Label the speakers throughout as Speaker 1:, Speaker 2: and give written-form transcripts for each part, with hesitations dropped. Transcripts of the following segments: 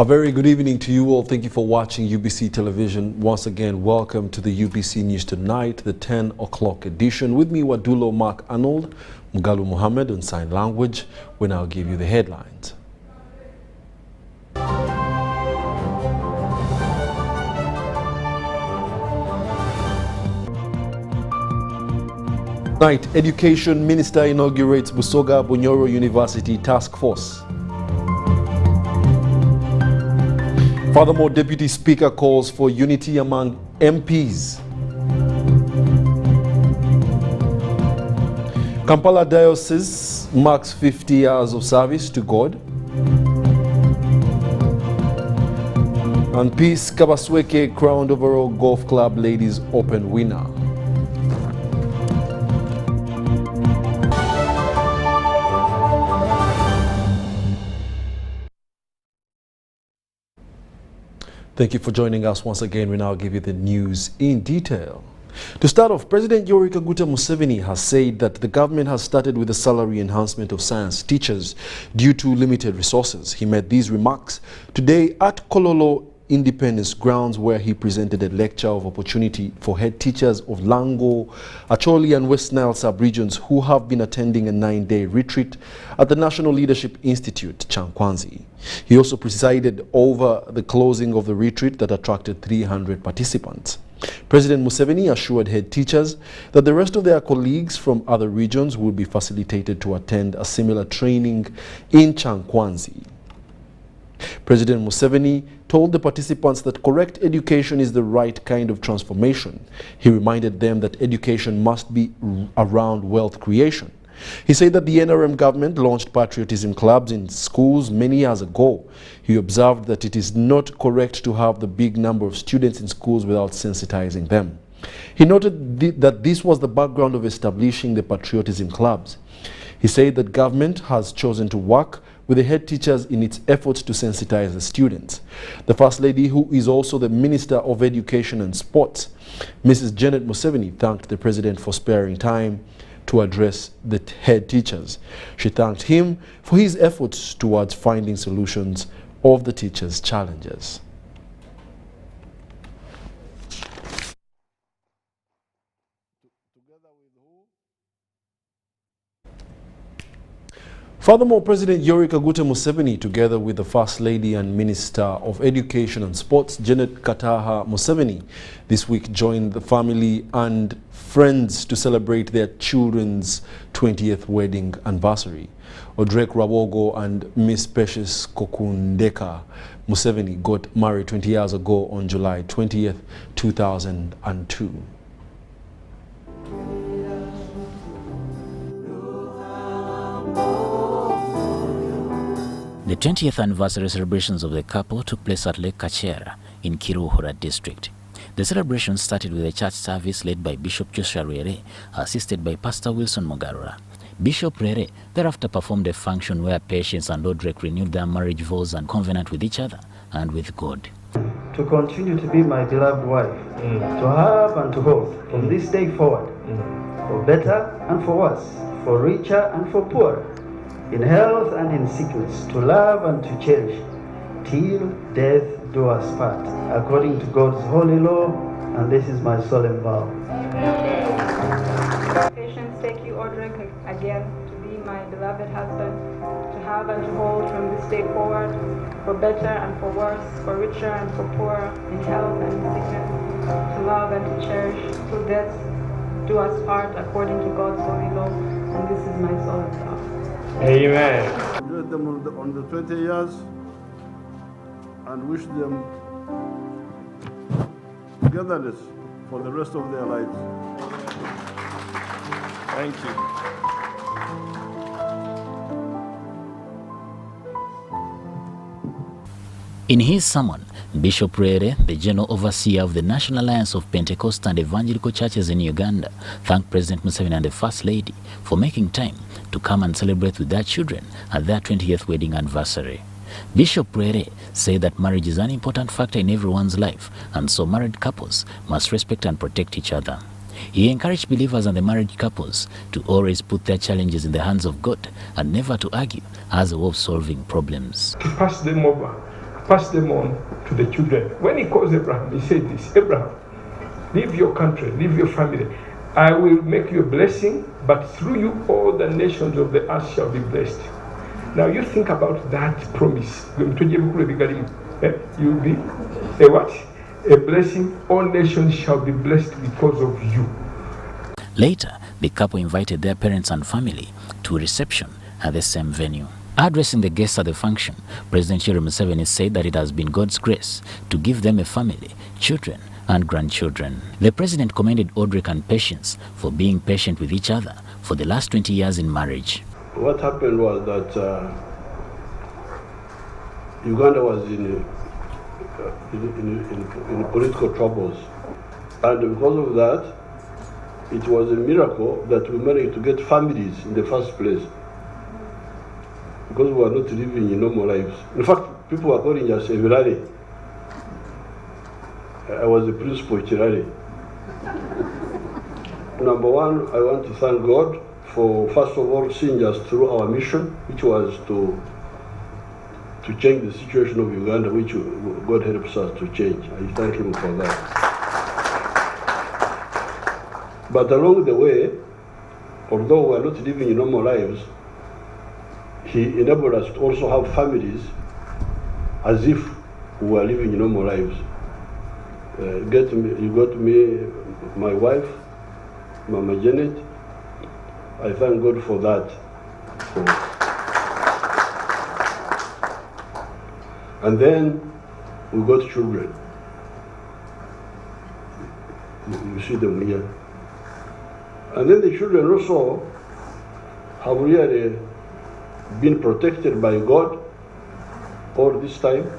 Speaker 1: A very good evening to you all. Thank you for watching UBC television. Once again, welcome to the UBC News Tonight, the 10 o'clock edition. With me, WADULO Mark Arnold, Mugalu Muhammad on sign language, when I'll give you the headlines. Tonight, Education Minister inaugurates Busoga Bunyoro University Task Force. Furthermore, Deputy Speaker calls for unity among MPs. Kampala Diocese marks 50 years of service to God. And Peace Kabasweke crowned overall golf club ladies open winner. Thank you for joining us once again. We now give you the news in detail. To start off, President Yoweri Kaguta Museveni has said that the government has started with the salary enhancement of science teachers due to limited resources. He made these remarks today at Kololo Independence Grounds, where he presented a lecture of opportunity for head teachers of Lango, Acholi and West Nile sub-regions who have been attending a 9-day retreat at the National Leadership Institute, Chankwanzi. He also presided over the closing of the retreat that attracted 300 participants. President Museveni assured head teachers that the rest of their colleagues from other regions will be facilitated to attend a similar training in Chankwanzi. President Museveni told the participants that correct education is the right kind of transformation. He reminded them that education must be around wealth creation. He said that the NRM government launched patriotism clubs in schools many years ago. He observed that it is not correct to have the big number of students in schools without sensitizing them. He noted that this was the background of establishing the patriotism clubs. He said that government has chosen to work with the head teachers in its efforts to sensitize the students. The First Lady, who is also the Minister of Education and Sports, Mrs. Janet Museveni, thanked the President for sparing time to address the head teachers. She thanked him for his efforts towards finding solutions of the teachers' challenges. Furthermore, President Yoweri Kaguta Museveni, together with the First Lady and Minister of Education and Sports, Janet Kataha Museveni, this week joined the family and friends to celebrate their children's 20th wedding anniversary. Odrek Rawogo and Miss Precious Kokundeka Museveni got married 20 years ago on July 20th, 2002.
Speaker 2: The 20th anniversary celebrations of the couple took place at Lake Kachera in Kiruhura district. The celebration started with a church service led by Bishop Joshua Rere, assisted by Pastor Wilson Mogarura. Bishop Rere thereafter performed a function where Patience and Odrek renewed their marriage vows and covenant with each other and with God.
Speaker 3: To continue to be my beloved wife, to have and to hold from this day forward, for better and for worse, for richer and for poorer, in health and in sickness, to love and to cherish, till death do us part, according to God's holy law, and this is my solemn vow.
Speaker 4: Patience, take you, Odrek, again to be my beloved husband, to have and to hold from this day forward, for better and for worse, for richer and for poorer, in health and in sickness, to love and to cherish, till death do us part, according to God's holy law, and this is my solemn vow.
Speaker 5: Amen. Congratulate them on the 20 years and wish them togetherness for the rest of their lives. Thank you.
Speaker 2: In his sermon, Bishop Rere, the General Overseer of the National Alliance of Pentecostal and Evangelical Churches in Uganda, thanked President Museveni and the First Lady for making time to come and celebrate with their children at their 20th wedding anniversary. Bishop Rere said that marriage is an important factor in everyone's life, and so married couples must respect and protect each other. He encouraged believers and the married couples to always put their challenges in the hands of God and never to argue as a way of solving problems.
Speaker 6: To pass them over pass them on to the children. When he calls Abraham, he said this, Abraham, leave your country, leave your family. I will make you a blessing, but through you all the nations of the earth shall be blessed. Now you think about that promise. You'll be a what? A blessing. All nations shall be blessed because of you.
Speaker 2: Later, the couple invited their parents and family to a reception at the same venue. Addressing the guests at the function, President Yoweri Museveni said that it has been God's grace to give them a family, children, and grandchildren. The president commended Audric and Patience for being patient with each other for the last 20 years in marriage.
Speaker 5: What happened was that Uganda was in political troubles, and because of that, it was a miracle that we managed to get families in the first place, because we were not living in normal lives. In fact, people were calling us Evirare. I was the principal Chirare. Number one, I want to thank God for, first of all, seeing us through our mission, which was to change the situation of Uganda, which God helps us to change. I thank Him for that. But along the way, although we are not living in normal lives, He enabled us to also have families as if we were living in normal lives. You got me, my wife, Mama Janet. I thank God for that. And then we got children. You see them here. And then the children also have really been protected by God all this time.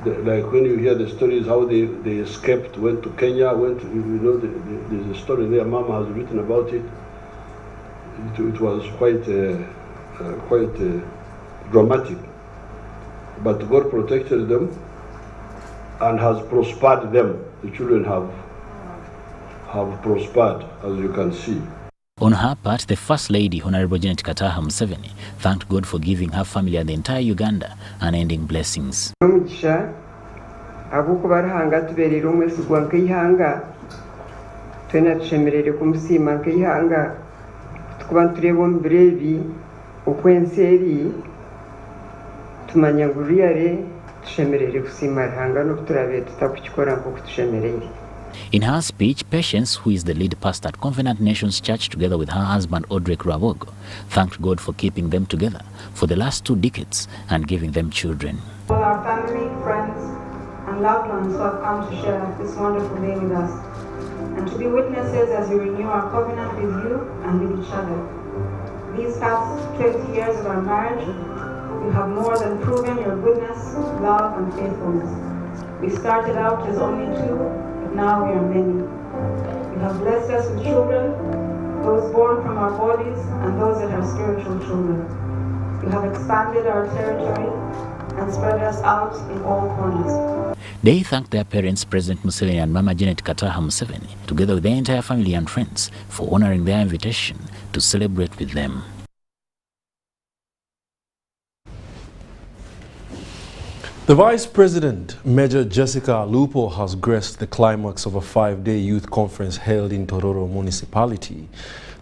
Speaker 5: Like when you hear the stories how they escaped, went to Kenya, there's a story there, Mama has written about it. It was quite dramatic. But God protected them and has prospered them. The children have prospered, as you can see.
Speaker 2: On her part, the First Lady, Honorable Janet Kataha Museveni, thanked God for giving her family and the entire Uganda unending blessings. In her speech, Patience, who is the lead pastor at Covenant Nations Church together with her husband Audric Rawogo, thanked God for keeping them together for the last 2 decades and giving them children.
Speaker 4: All our family, friends, and loved ones who have come to share this wonderful day with us, and to be witnesses as we renew our covenant with you and with each other. These past 20 years of our marriage, you have more than proven your goodness, love, and faithfulness. We started out as only 2, but now we are many. You have blessed us with children, those born from our bodies and those that are spiritual children. You have expanded our territory and spread us out in all corners.
Speaker 2: They thanked their parents, President Museveni and Mama Janet Kataha Museveni, together with their entire family and friends, for honoring their invitation to celebrate with them.
Speaker 1: The Vice President, Major Jessica Lupo, has graced the climax of a 5-day youth conference held in Tororo municipality.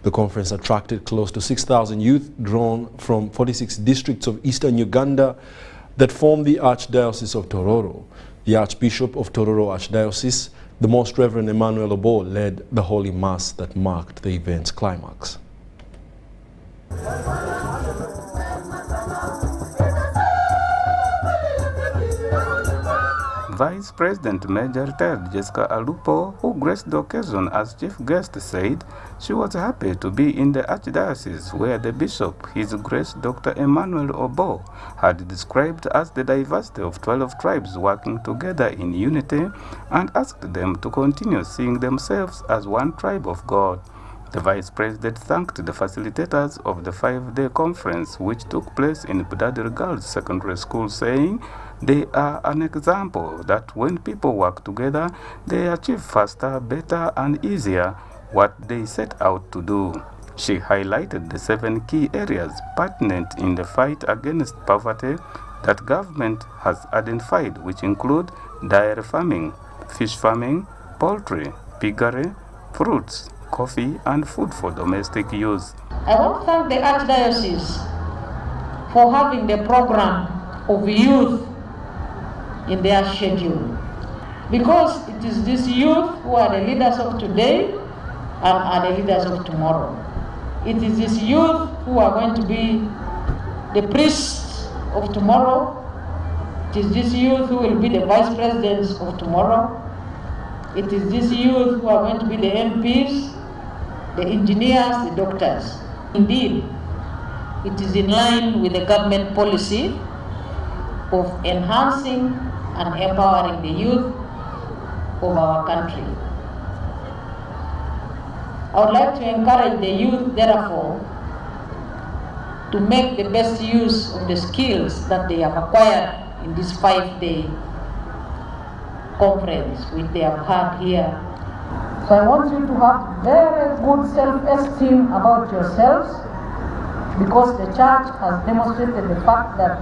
Speaker 1: The conference attracted close to 6,000 youth drawn from 46 districts of eastern Uganda that form the Archdiocese of Tororo. The Archbishop of Tororo Archdiocese, the Most Reverend Emmanuel Obo, led the Holy Mass that marked the event's climax.
Speaker 7: Vice President Major retired Jessica Alupo, who graced the occasion as chief guest, said she was happy to be in the Archdiocese where the Bishop, His Grace Dr. Emmanuel Obo, had described as the diversity of 12 tribes working together in unity, and asked them to continue seeing themselves as one tribe of God. The Vice President thanked the facilitators of the 5-day conference, which took place in Budadiri Girls Secondary School, saying they are an example that when people work together, they achieve faster, better, and easier what they set out to do. She highlighted the 7 key areas pertinent in the fight against poverty, that government has identified, which include dairy farming, fish farming, poultry, piggery, fruits, coffee, and food for domestic use.
Speaker 8: I want to thank the Archdiocese for having the program of youth in their schedule, because it is these youth who are the leaders of today and are the leaders of tomorrow. It is these youth who are going to be the priests of tomorrow. It is these youth who will be the vice presidents of tomorrow. It is these youth who are going to be the MPs, the engineers, the doctors. Indeed, it is in line with the government policy of enhancing and empowering the youth of our country. I would like to encourage the youth, therefore, to make the best use of the skills that they have acquired in this 5-day conference which they have had here. So I want you to have very good self-esteem about yourselves, because the church has demonstrated the fact that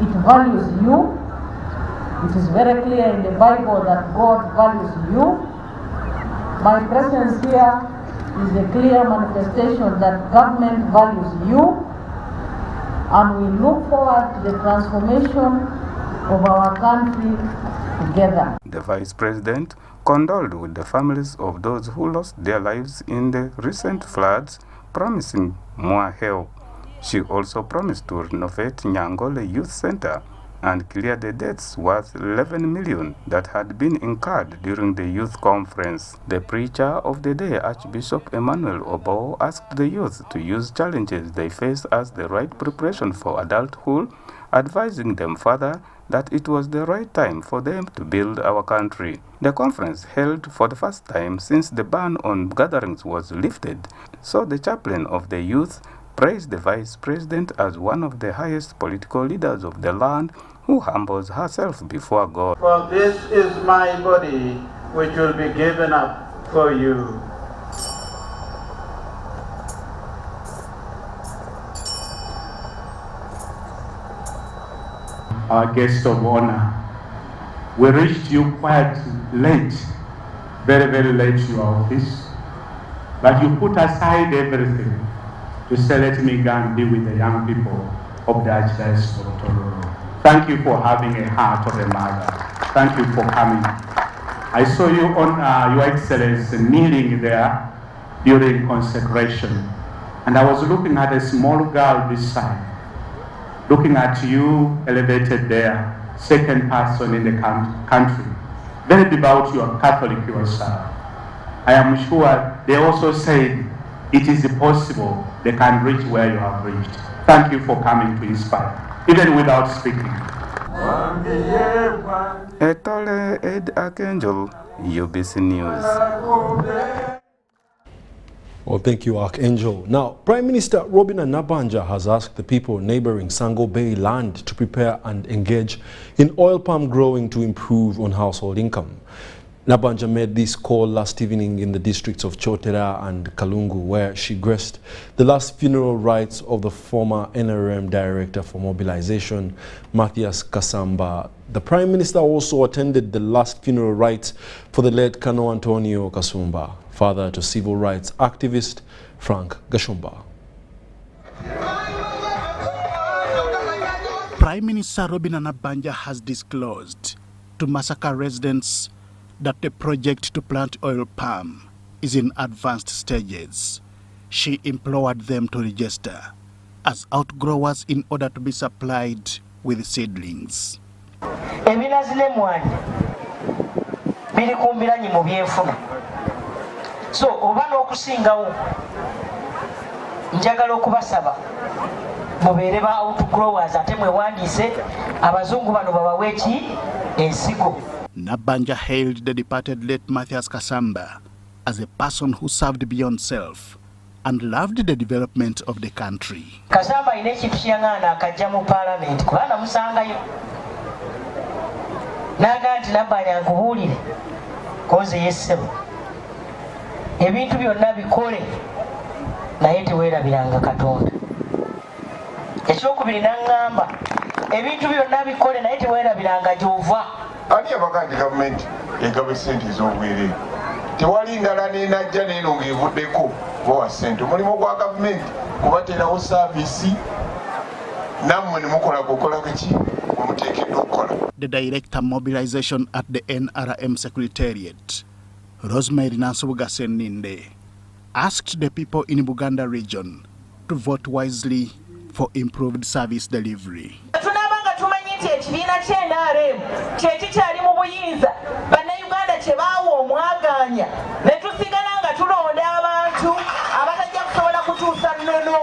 Speaker 8: it values you. It is very clear in the Bible that God values you. My presence here is a clear manifestation that government values you, and we look forward to the transformation of our country together.
Speaker 7: The Vice President condoled with the families of those who lost their lives in the recent floods, promising more help. She also promised to renovate Nyangole Youth Center and clear the debts worth 11 million that had been incurred during the youth conference. The preacher of the day, Archbishop Emmanuel Obo, asked the youth to use challenges they face as the right preparation for adulthood, advising them further that it was the right time for them to build our country. The conference, held for the first time since the ban on gatherings was lifted, saw the chaplain of the youth praise the Vice President as one of the highest political leaders of the land, who humbles herself before God.
Speaker 9: For this is my body, which will be given up for you.
Speaker 10: Our guest of honor, we reached you quite late, very, very late to your office, but you put aside everything to say, let me go and be with the young people of the Archdiocese of Rotary. Thank you for having a heart of a mother. Thank you for coming. I saw you on Your Excellency kneeling there during consecration, and I was looking at a small girl this side, looking at you elevated there, second person in the country. Very devout, you are Catholic yourself. I am sure they also said it is possible they can reach where you have reached. Thank you for coming to inspire, even without speaking.
Speaker 7: Etole Ed Archangel, UBC News.
Speaker 1: Well, thank you, Archangel. Now, Prime Minister Robina Nabbanja has asked the people neighboring Sango Bay land to prepare and engage in oil palm growing to improve on household income. Nabbanja made this call last evening in the districts of Chotera and Kalungu, where she graced the last funeral rites of the former NRM Director for Mobilization, Matthias Kasamba. The Prime Minister also attended the last funeral rites for the late Kano Antonio Kasumba, father to civil rights activist Frank Gashumba.
Speaker 11: Prime Minister Robina Nabbanja has disclosed to Masaka residents that the project to plant oil palm is in advanced stages. She implored them to register as outgrowers in order to be supplied with seedlings.
Speaker 12: So obana okusingawo njagala okubasaba mubeere ba outgrowers ate mwewandise abazungu bano babawe eki ensigo.
Speaker 11: Nabbanja hailed the departed late Matthias Kasamba as a person who served beyond self and loved the development of the country.
Speaker 12: Kasamba ine ekintu kyangana akajja mu parliament kubana musangayo naga nti Nabbanja nkubuulire koze yessebo ebintu byonna bikole naye teweerabiranga Katonda. Ekyokubiri n'aŋŋamba ebintu byonna bikole naye teweerabiranga gy'ova.
Speaker 13: Ani abaganda gavumenti egaba ssente ez'obwereere tewali ndala nenajja neeno ng'evuddeko bowa ssente. Omulimu gwa gavumenti kubateerawo saaviisi nammwe ne mukola gukola kiki muteekeddwa okukola.
Speaker 11: The Director Mobilization at the NRM Secretariat, Rosemary Nansubuga Seninde, asked the people in Buganda region to vote wisely for improved service delivery.
Speaker 12: Tunabanga tumanyi nti ekibiina ky'NRM kyekikyali mu buyinza bannayuganda kye baawa omwaganya ne tusigala nga tulonda abantu abatajja kusobola kutuusa nnono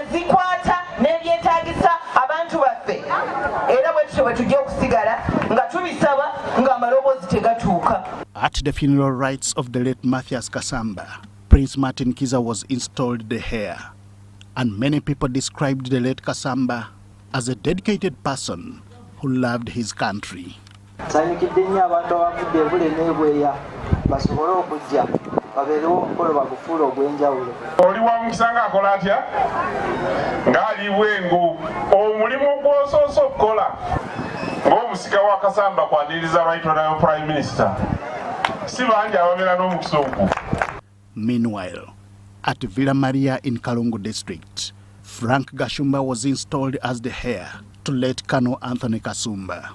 Speaker 12: ezikwata n'ebyetaagisa abantu baffe era bwe tutyo bwe tujja okusigala nga tubisaba ng'amaloboozi tegatuuka.
Speaker 11: At the funeral rites of the late Mathias Kasamba, Prince Martin Kiza was installed the heir, and many people described the late Kasamba as a dedicated person who loved his country.
Speaker 3: Sanyukidde nnyo abantu abavudde ebule n'ebweya basobole okujja babeerewo omukolo bagufuula ogw'enjawulo.
Speaker 13: Oli wa mukisa ng'akola atya? Ng'ali bwengu omulimu gw'osoose okukola ng'omusika wa Kasamba kwaniriza abayitwa Prime Minister. Si bangi ababeera n'omukisa ogwo.
Speaker 11: Meanwhile, at Villa Maria in Kalungu district, Frank Gashumba was installed as the heir to late Colonel Anthony Kasumba.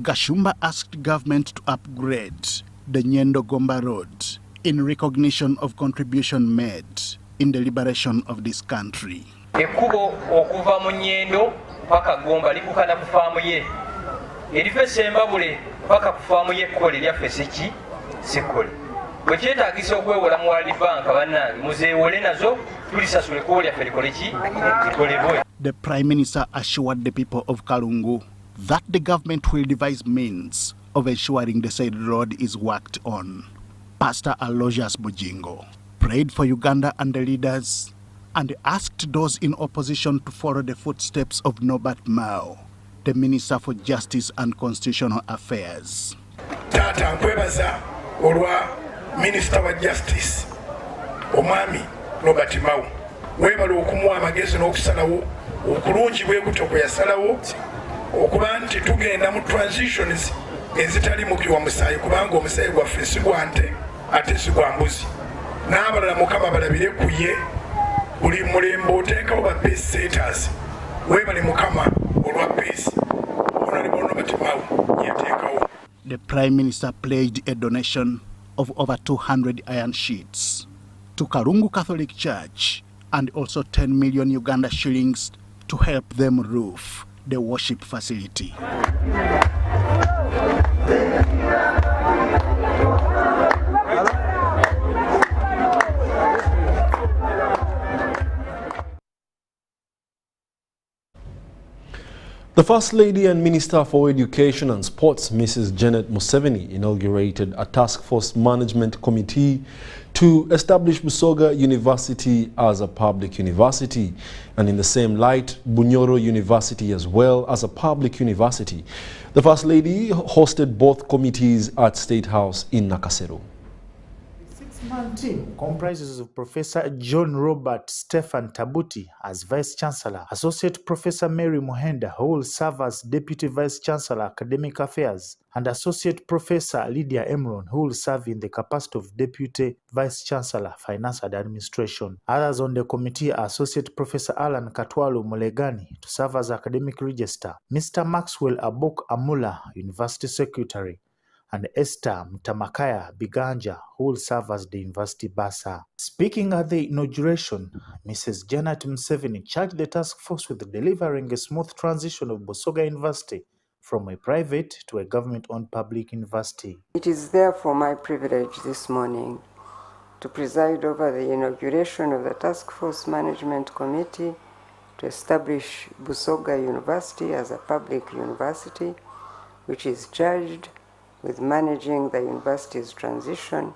Speaker 11: Gashumba asked government to upgrade the Nyendo Gomba Road in recognition of contribution made in the liberation of this country.
Speaker 14: Ekkubo okuva mu Nyendo paka Gomba libukana ku faamu ye. Erife Sembabule paka ku faamu ye kkole lyaffe siki sikole. Bwe kyetaagisa okwewola mu World Bank bannange muzeewole nazo tulisasule ekkubo lyaffe likole ki likolebwe.
Speaker 11: The Prime Minister assured the people of Kalungu that the government will devise means of ensuring the said road is worked on. Pastor Aloysius Bujingo prayed for Uganda and the leaders and asked those in opposition to follow the footsteps of Norbert Mao, the Minister for Justice and Constitutional Affairs.
Speaker 15: Tata nkwebaza olwa Minister wa Justice omwami Norbert Mao webala okumuwa amagezi n'okusalawo okulungi bwe gutyo kwe yasalawo okuba nti tugenda mu transitions ezitali mu kiwa musaayi kubanga omusaayi gwaffe si gwa nte ate si gwa mbuzi n'abalala Mukama balabire ku ye buli mulembe oteekawo ba peace setters webale Mukama olwa peace Honorable Norbert Mao yateekawo.
Speaker 11: The Prime Minister pledged a donation of over 200 iron sheets to Kalungu Catholic Church and also 10 million Uganda shillings to help them roof the worship facility.
Speaker 1: The First Lady and Minister for Education and Sports, Mrs. Janet Museveni, inaugurated a task force management committee to establish Busoga University as a public university, and in the same light, Bunyoro University as well as a public university. The First Lady hosted both committees at State House in Nakasero.
Speaker 16: The team comprises of Professor John Robert Stephen Tabuti as Vice Chancellor, Associate Professor Mary Muhenda, who will serve as Deputy Vice Chancellor Academic Affairs, and Associate Professor Lydia Emron, who will serve in the capacity of Deputy Vice Chancellor Finance and Administration. Others on the committee are Associate Professor Alan Katwalu Mulegani to serve as Academic Register, Mr. Maxwell Abok Amula, University Secretary, and Esther Mtamakaya Biganja, who will serve as the university bursar. Speaking at the inauguration, Mrs. Janet Museveni charged the task force with delivering a smooth transition of Busoga University from a private to a government-owned public university.
Speaker 17: It is therefore my privilege this morning to preside over the inauguration of the Task Force Management Committee to establish Busoga University as a public university, which is charged with managing the university's transition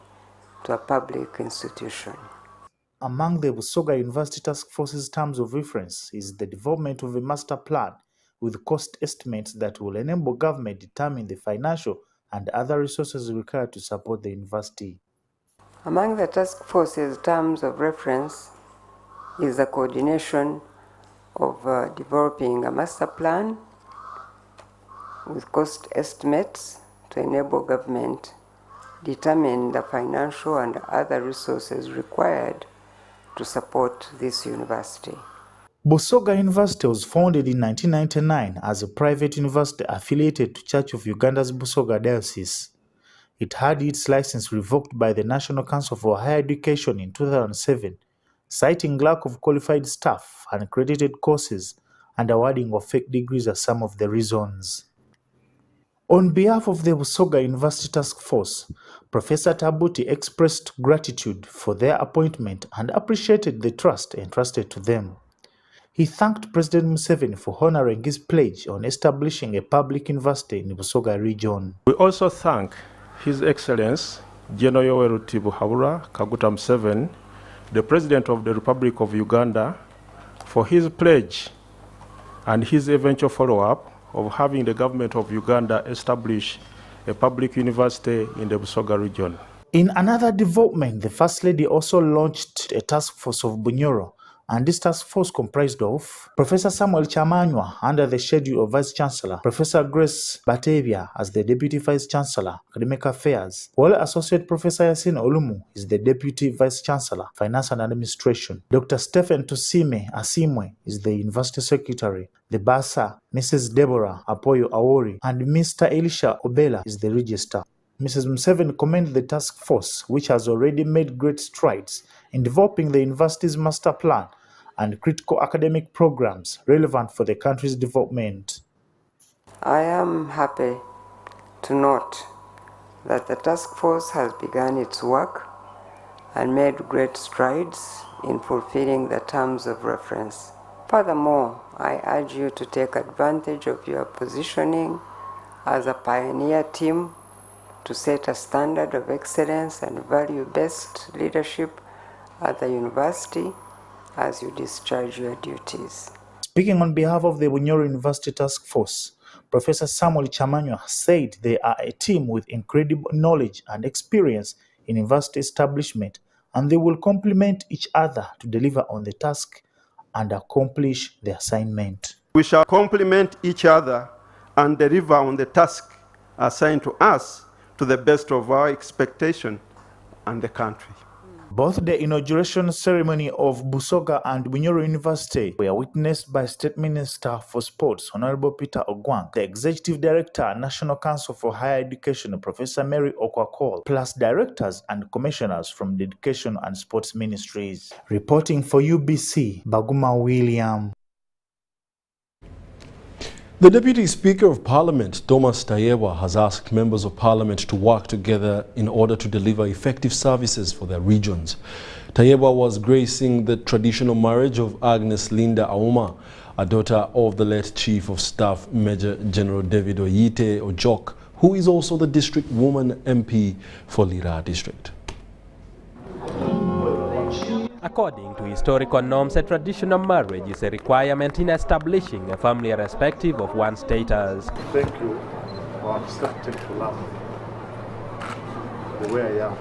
Speaker 17: to a public institution.
Speaker 16: Among the Busoga University Task Force's terms of reference is the development of a master plan with cost estimates that will enable government to determine the financial and other resources required to support the university.
Speaker 17: Among the task force's terms of reference is the coordination of developing a master plan with cost estimates to enable government determine the financial and other resources required to support this university.
Speaker 16: Busoga University was founded in 1999 as a private university affiliated to Church of Uganda's Busoga Diocese. It had its license revoked by the National Council for Higher Education in 2007, citing lack of qualified staff, uncredited courses, and awarding of fake degrees as some of the reasons. On behalf of the Busoga University Task Force, Professor Tabuti expressed gratitude for their appointment and appreciated the trust entrusted to them. He thanked President Museveni for honoring his pledge on establishing a public university in the Busoga region.
Speaker 6: We also thank His Excellency General Yoweri Tibuhaburwa Kaguta Museveni, the President of the Republic of Uganda, for his pledge and his eventual follow-up of having the government of Uganda establish a public university in the Busoga region.
Speaker 16: In another development, the First Lady also launched a task force of Bunyoro, and this task force comprised of Professor Samuel Chamanywa under the schedule of Vice Chancellor, Professor Grace Batavia as the Deputy Vice Chancellor, Academic Affairs, while Associate Professor Yasin Olumu is the Deputy Vice Chancellor, Finance and Administration. Dr. Stephen Tusime Asimwe is the University Secretary. The Basa, Mrs. Deborah Apoyo Awori, and Mr. Elisha Obela is the Register. Mrs. Museveni commended the task force, which has already made great strides in developing the university's master plan and critical academic programs relevant for the country's development.
Speaker 17: I am happy to note that the task force has begun its work and made great strides in fulfilling the terms of reference. Furthermore, I urge you to take advantage of your positioning as a pioneer team to set a standard of excellence and value-based leadership at the university as you discharge your duties.
Speaker 16: Speaking on behalf of the Bunyoro University Task Force, Professor Samuel Chamanywa said they are a team with incredible knowledge and experience in university establishment, and they will complement each other to deliver on the task and accomplish the assignment.
Speaker 18: We shall complement each other and deliver on the task assigned to us to the best of our expectation and the country.
Speaker 16: Both the inauguration ceremony of Busoga and Bunyoro University were witnessed by State Minister for Sports, Honorable Peter Ogwang, the Executive Director, National Council for Higher Education, Professor Mary Okwakol, plus directors and commissioners from the Education and Sports Ministries. Reporting for UBC, Baguma William.
Speaker 1: The Deputy Speaker of Parliament, Thomas Tayebwa, has asked members of Parliament to work together in order to deliver effective services for their regions. Tayebwa was gracing the traditional marriage of Agnes Linda Auma, a daughter of the late Chief of Staff Major General David Oyite Ojok, who is also the District Woman MP for Lira District.
Speaker 19: According to historical norms, a traditional marriage is a requirement in establishing a family irrespective of one's status.
Speaker 10: Thank you for accepting to love the way I am.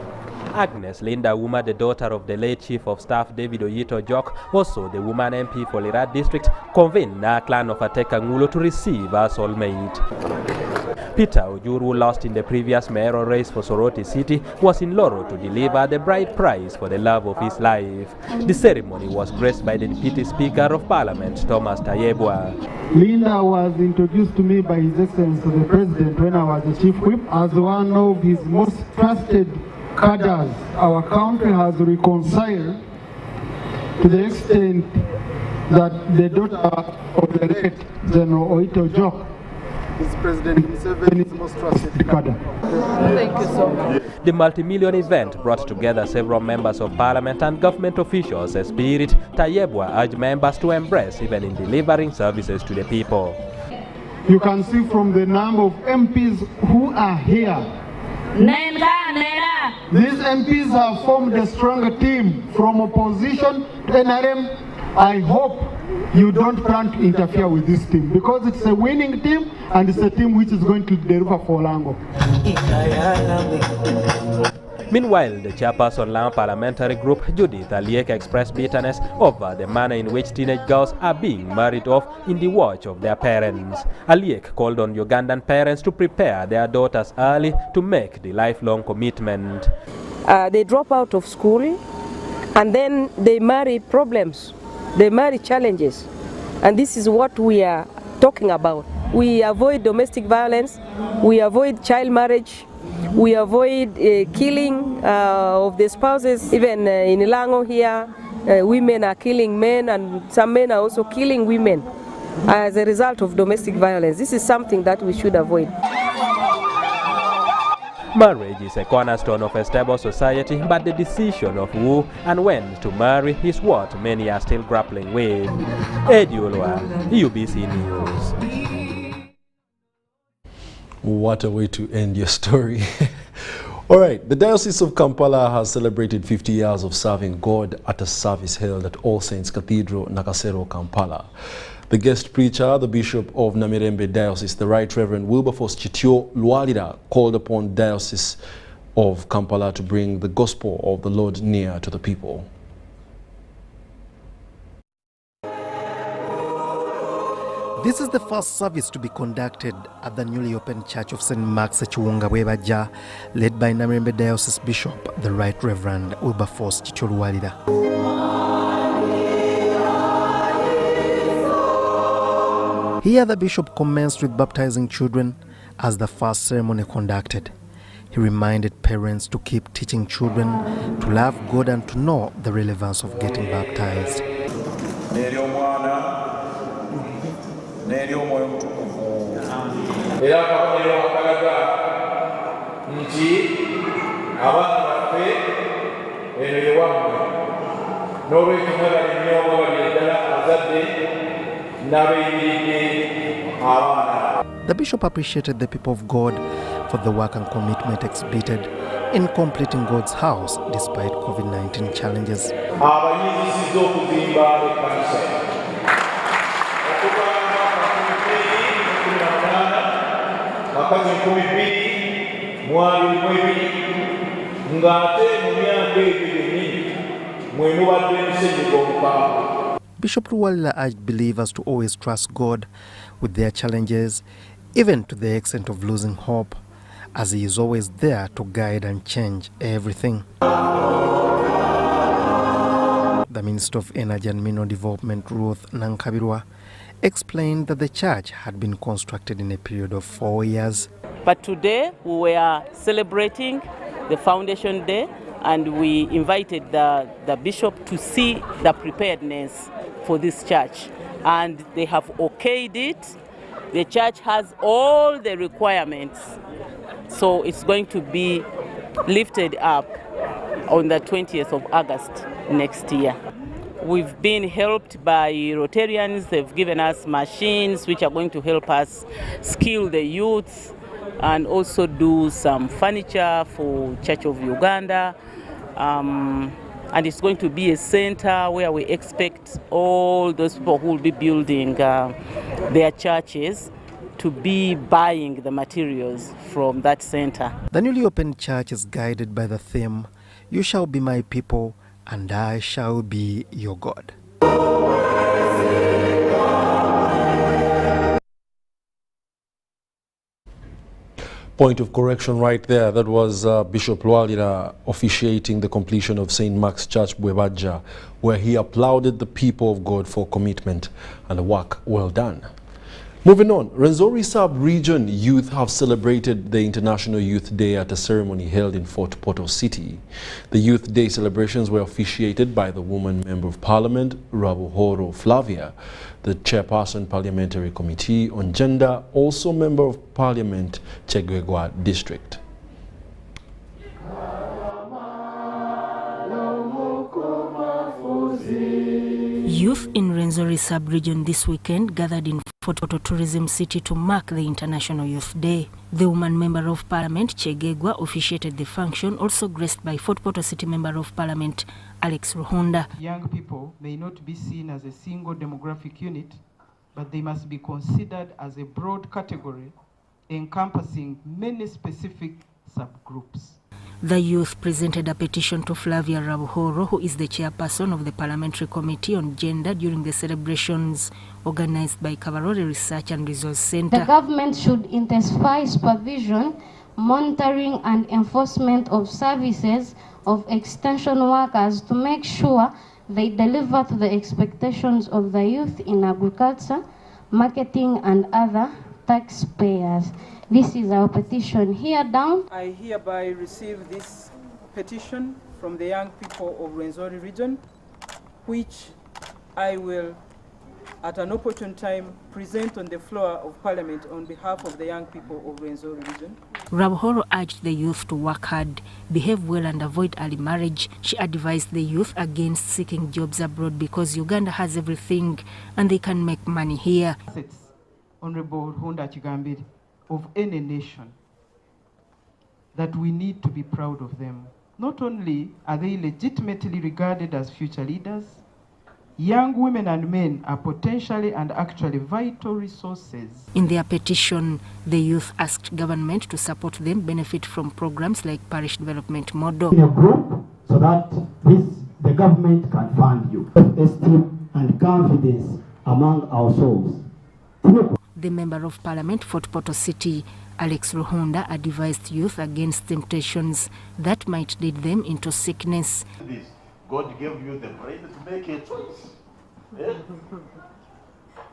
Speaker 19: Agnes Linda Uma, the daughter of the late Chief of Staff David Oyito Ojok, also the woman MP for Lira District, convened the clan of Atekangulo to receive her soulmate. Peter Ojuru, lost in the previous mayoral race for Soroti City, was in Loro to deliver the bride prize for the love of his life. The ceremony was graced by the Deputy Speaker of Parliament, Thomas Tayebwa.
Speaker 20: Linda was introduced to me by His Excellency the President when I was the Chief Whip as one of his most trusted cadres. Our country has reconciled to the extent that the daughter of the late General Oyito Ojok is President Museveni's most trusted cadre.
Speaker 19: Thank you so much. The multi-million event brought together several members of Parliament and government officials, a spirit Tayebwa urged members to embrace even in delivering services to the people.
Speaker 20: You can see from the number of MPs who are here. These MPs have formed a stronger team from opposition to NRM. I hope you don't plan to interfere with this team because it's a winning team and it's a team which is going to deliver for Lango.
Speaker 19: Meanwhile, the chairperson Lam Parliamentary Group, Judith Aliek, expressed bitterness over the manner in which teenage girls are being married off in the watch of their parents. Aliek called on Ugandan parents to prepare their daughters early to make the lifelong commitment.
Speaker 21: They drop out of school and then they marry problems, they marry challenges. And this is what we are talking about. We avoid domestic violence, we avoid child marriage, we avoid killing of the spouses. Even in Ilango here, women are killing men and some men are also killing women as a result of domestic violence. This is something that we should avoid.
Speaker 19: Marriage is a cornerstone of a stable society, but the decision of who and when to marry is what many are still grappling with. WADULO, UBC News.
Speaker 1: What a way to end your story. All right, the Diocese of Kampala has celebrated 50 years of serving God at a service held at All Saints Cathedral, Nakasero, Kampala. The guest preacher, the Bishop of Namirembe Diocese, the Right Reverend Wilberforce Chityo Lwalira, called upon Diocese of Kampala to bring the gospel of the Lord near to the people.
Speaker 22: This is the first service to be conducted at the newly opened Church of St. Mark's Chiwunga Webaja, led by Namirembe Diocese Bishop, the Right Reverend Wilberforce Chityo Lwalira. Here the bishop commenced with baptizing children as the first ceremony conducted. He reminded parents to keep teaching children to love God and to know the relevance of getting baptized. The bishop appreciated the people of God for the work and commitment exhibited in completing God's house despite COVID-19 challenges. Bishop Lwalira urged believers to always trust God with their challenges, even to the extent of losing hope, as He is always there to guide and change everything. The Minister of Energy and Mineral Development, Ruth Nankabirwa, explained that the church had been constructed in a period of 4 years.
Speaker 23: But today we were celebrating the Foundation Day, and we invited the bishop to see the preparedness for this church. And they have okayed it. The church has all the requirements. So it's going to be lifted up on the 20th of August next year. We've been helped by Rotarians. They've given us machines which are going to help us skill the youth and also do some furniture for Church of Uganda. And it's going to be a center where we expect all those people who will be building their churches to be buying the materials from that center.
Speaker 22: The newly opened church is guided by the theme, "You shall be my people, and I shall be your God."
Speaker 1: Point of correction right there. That was Bishop Lwalira officiating the completion of St. Mark's Church, Bwebaja, where he applauded the people of God for commitment and the work well done. Moving on, Rwenzori Sub-Region youth have celebrated the International Youth Day at a ceremony held in Fort Portal City. The Youth Day celebrations were officiated by the Woman Member of Parliament, Rabuhoro Flavia, the Chairperson Parliamentary Committee on Gender, also Member of Parliament, Chegwegwa District.
Speaker 24: Youth in Rwenzori Sub-Region this weekend gathered in Fort Portal Tourism City to mark the International Youth Day. The Woman Member of Parliament, Chegegwa, officiated the function, also graced by Fort Portal City Member of Parliament, Alex Ruhunda.
Speaker 25: Young people may not be seen as a single demographic unit, but they must be considered as a broad category encompassing many specific subgroups.
Speaker 24: The youth presented a petition to Flavia Rabuhoro, who is the chairperson of the Parliamentary Committee on Gender, during the celebrations organized by Kabarore Research and Resource Center.
Speaker 2: The government should intensify supervision, monitoring and enforcement of services of extension workers to make sure they deliver to the expectations of the youth in agriculture, marketing and other taxpayers. This is our petition here down.
Speaker 25: I hereby receive this petition from the young people of Rwenzori region, which I will at an opportune time present on the floor of Parliament on behalf of the young people of Rwenzori region.
Speaker 24: Rabuhoro urged the youth to work hard, behave well and avoid early marriage. She advised the youth against seeking jobs abroad because Uganda has everything and they can make money here.
Speaker 25: Honorable Honda Chigambiri, of any nation, that we need to be proud of them. Not only are they legitimately regarded as future leaders, young women and men are potentially and actually vital resources.
Speaker 24: In their petition, the youth asked government to support them benefit from programs like Parish Development Model.
Speaker 4: In a group so that the government can fund you. Esteem and confidence among ourselves.
Speaker 24: The Member of Parliament for Poto City, Alex Ruhunda, advised youth against temptations that might lead them into sickness.
Speaker 5: God gave you the brain to make a choice. Yeah?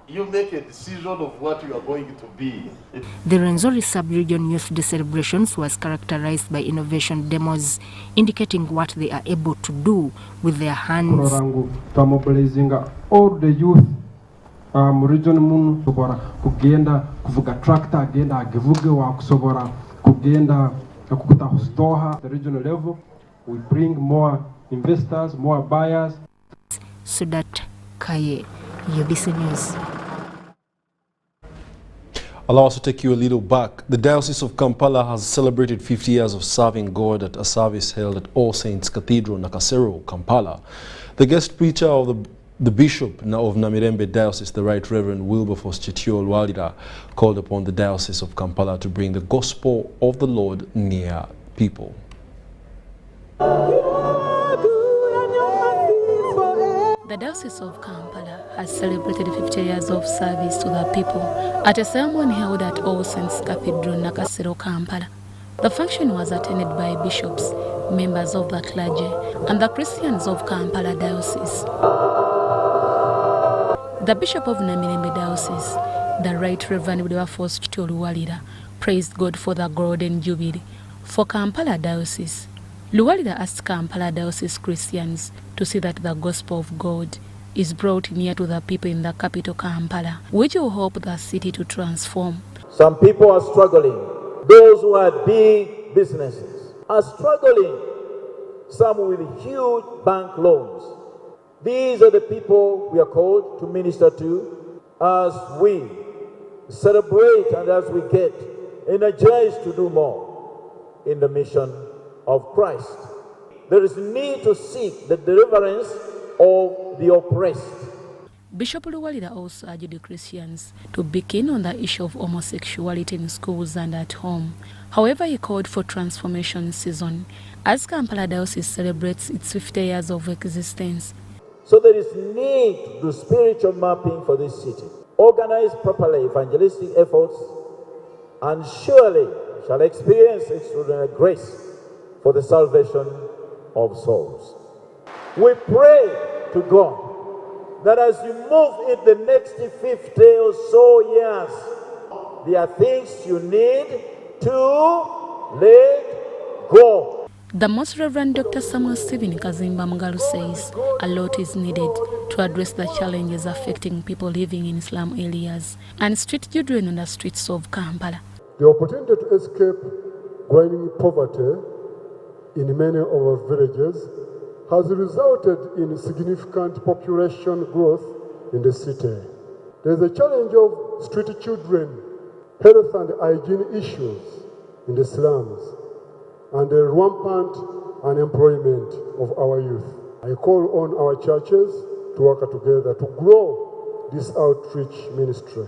Speaker 5: You make a decision of what you are going to be.
Speaker 24: The Rwenzori Sub-Region Youth Day celebrations was characterized by innovation demos, indicating what they are able to do with their hands.
Speaker 8: Mobilizing all the youth region mun sobora kugenda kuvuga tractor agenda agivuge wa kusobora kugenda kukuta stoha. The regional level, we bring more investors, more buyers.
Speaker 24: Sudat Kaye, UBC News.
Speaker 1: Allow us to take you a little back. The Diocese of Kampala has celebrated 50 years of serving God at a service held at All Saints Cathedral, Nakasero, Kampala. The guest preacher of the Bishop of Namirembe Diocese, the Right Reverend Wilberforce Chitio Lwalira, called upon the Diocese of Kampala to bring the gospel of the Lord near people.
Speaker 9: The Diocese of Kampala has celebrated 50 years of service to the people at a ceremony held at All Saints Cathedral, Nakasero, Kampala. The function was attended by bishops, members of the clergy, and the Christians of Kampala Diocese. The Bishop of Namirembe Diocese, the Right Reverend Wilberforce Chitio Lwalira, praised God for the Golden Jubilee. For Kampala Diocese, Lwalira asked Kampala Diocese Christians to see that the gospel of God is brought near to the people in the capital Kampala, which will help the city to transform.
Speaker 26: Some people are struggling. Those who had big businesses are struggling. Some with huge bank loans. These are the people we are called to minister to as we celebrate and as we get energized to do more in the mission of Christ. There is need to seek the deliverance of the oppressed.
Speaker 9: Bishop Lwalira also urged Christians to be keen on the issue of homosexuality in schools and at home. However, he called for transformation season as Kampala Diocese celebrates its 50 years of existence.
Speaker 26: So there is need to do spiritual mapping for this city. Organize properly evangelistic efforts, and surely shall experience extraordinary grace for the salvation of souls. We pray to God that as you move in the next 50 or so years, there are things you need to let go.
Speaker 9: The Most Reverend Dr. Samuel Stephen Kazimba Mugalu says a lot is needed to address the challenges affecting people living in slum areas and street children on the streets of Kampala.
Speaker 27: The opportunity to escape grinding poverty in many of our villages has resulted in significant population growth in the city. There is a challenge of street children, health and hygiene issues in the slums, and the rampant unemployment of our youth. I call on our churches to work together to grow this outreach ministry.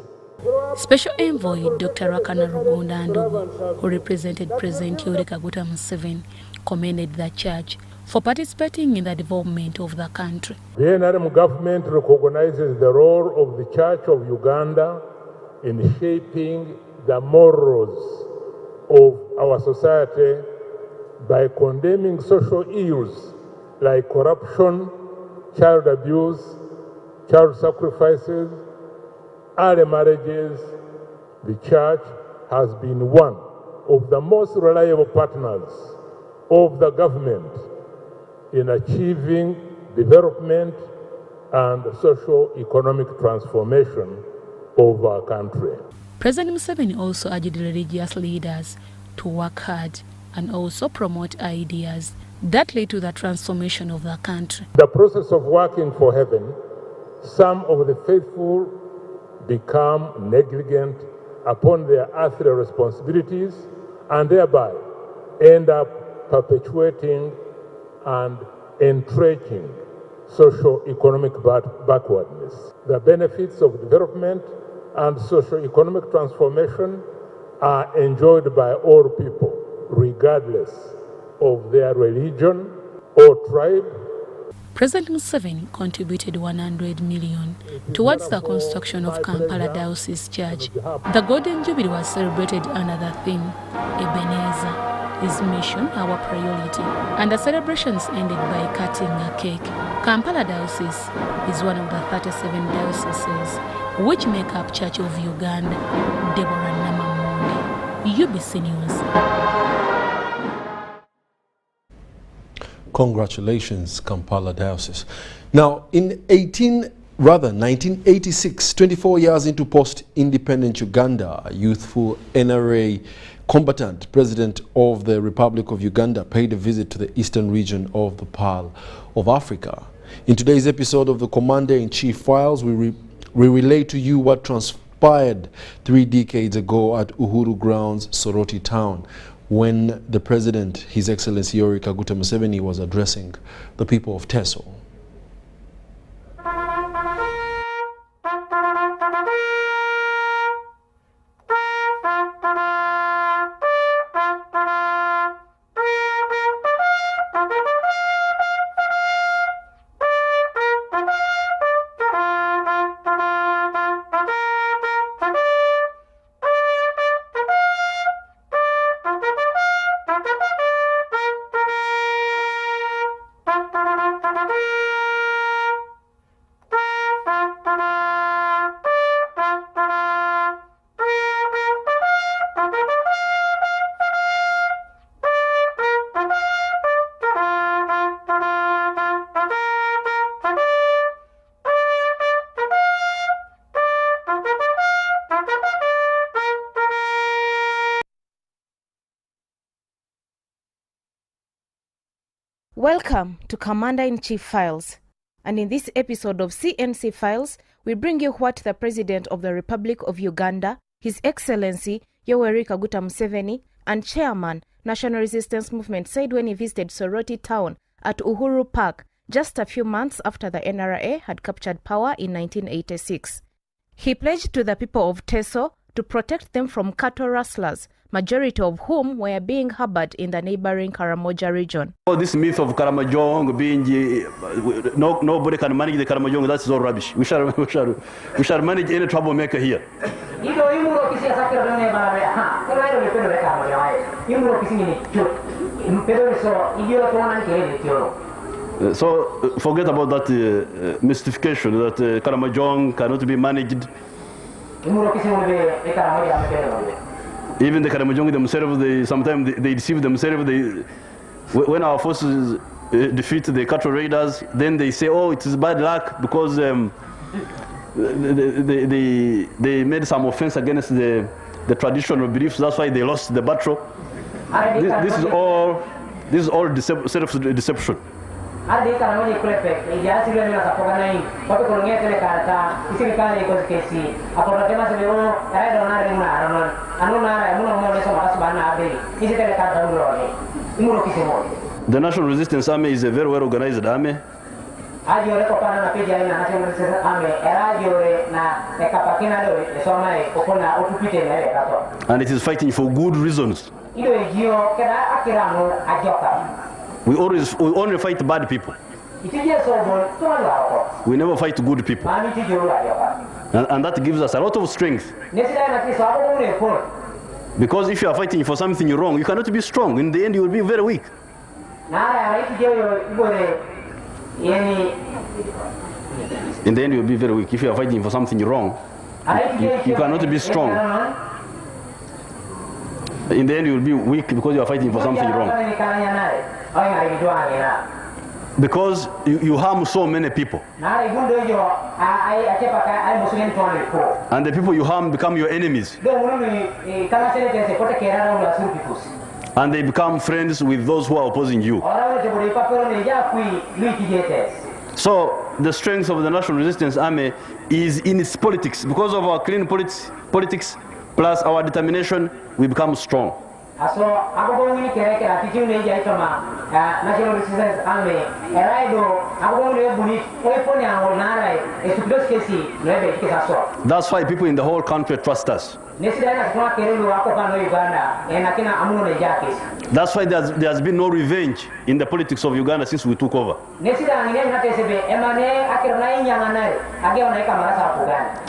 Speaker 9: Special Envoy Dr. Rakana Rugunda Ndogo, who represented President Yoweri Kaguta Museveni, commended the church for participating in the development of the country.
Speaker 3: The NRM government recognizes the role of the Church of Uganda in shaping the morals of our society by condemning social ills like corruption, child abuse, child sacrifices, early marriages. The church has been one of the most reliable partners of the government in achieving development and socio-economic transformation of our country.
Speaker 9: President Museveni also urged religious leaders to work hard and also promote ideas that lead to the transformation of the country.
Speaker 3: The process of working for heaven, some of the faithful become negligent upon their earthly responsibilities and thereby end up perpetuating and entrenching socio-economic backwardness. The benefits of development and socio-economic transformation are enjoyed by all people, regardless of their religion or tribe.
Speaker 9: President Museveni contributed 100 million towards the construction of Kampala Diocese Church. The Golden Jubilee was celebrated under the theme, Ebenezer, His mission, our priority, and the celebrations ended by cutting a cake. Kampala Diocese is one of the 37 dioceses which make up Church of Uganda. Deborah Namamonde, UBC News.
Speaker 1: Congratulations, Kampala Diocese. Now, in 1986, 24 years into post-independent Uganda, a youthful NRA combatant, President of the Republic of Uganda, paid a visit to the eastern region of the Pearl of Africa. In today's episode of the Commander-in-Chief Files, we relay to you what transpired 3 decades ago at Uhuru Grounds, Soroti Town, when the President, His Excellency Yoweri Kaguta Museveni, was addressing the people of Teso.
Speaker 7: Welcome to Commander-in-Chief Files, and in this episode of CNC Files, we bring you what the President of the Republic of Uganda, His Excellency Yoweri Kaguta Museveni, and Chairman, National Resistance Movement said when he visited Soroti Town at Uhuru Park just a few months after the NRA had captured power in 1986. He pledged to the people of Teso to protect them from cattle rustlers, majority of whom were being harbored in the neighboring Karamoja region.
Speaker 11: This myth of Karamojong being nobody can manage the Karamojong, that's all rubbish. We shall manage any troublemaker here. So forget about that mystification that Karamojong cannot be managed. Even the Karamojong themselves, sometimes they deceive themselves. When our forces defeat the cattle raiders, then they say, oh, it is bad luck because they made some offense against the traditional beliefs. That's why they lost the battle. This is all self-deception. The National Resistance Army is a very well organized army. And it is fighting for good reasons. We only fight bad people. We never fight good people. And that gives us a lot of strength. Because if you are fighting for something wrong, you cannot be strong. In the end, you will be very weak. In the end, you will be very weak. If you are fighting for something wrong, you cannot be strong. In the end, you will be weak because you are fighting for something wrong. Because you harm so many people. And the people you harm become your enemies. And they become friends with those who are opposing you. So the strength of the National Resistance Army is in its politics. Because of our clean politics plus our determination, we become strong. That's why people in the whole country trust us. That's why there has been no revenge in the politics of Uganda since we took over.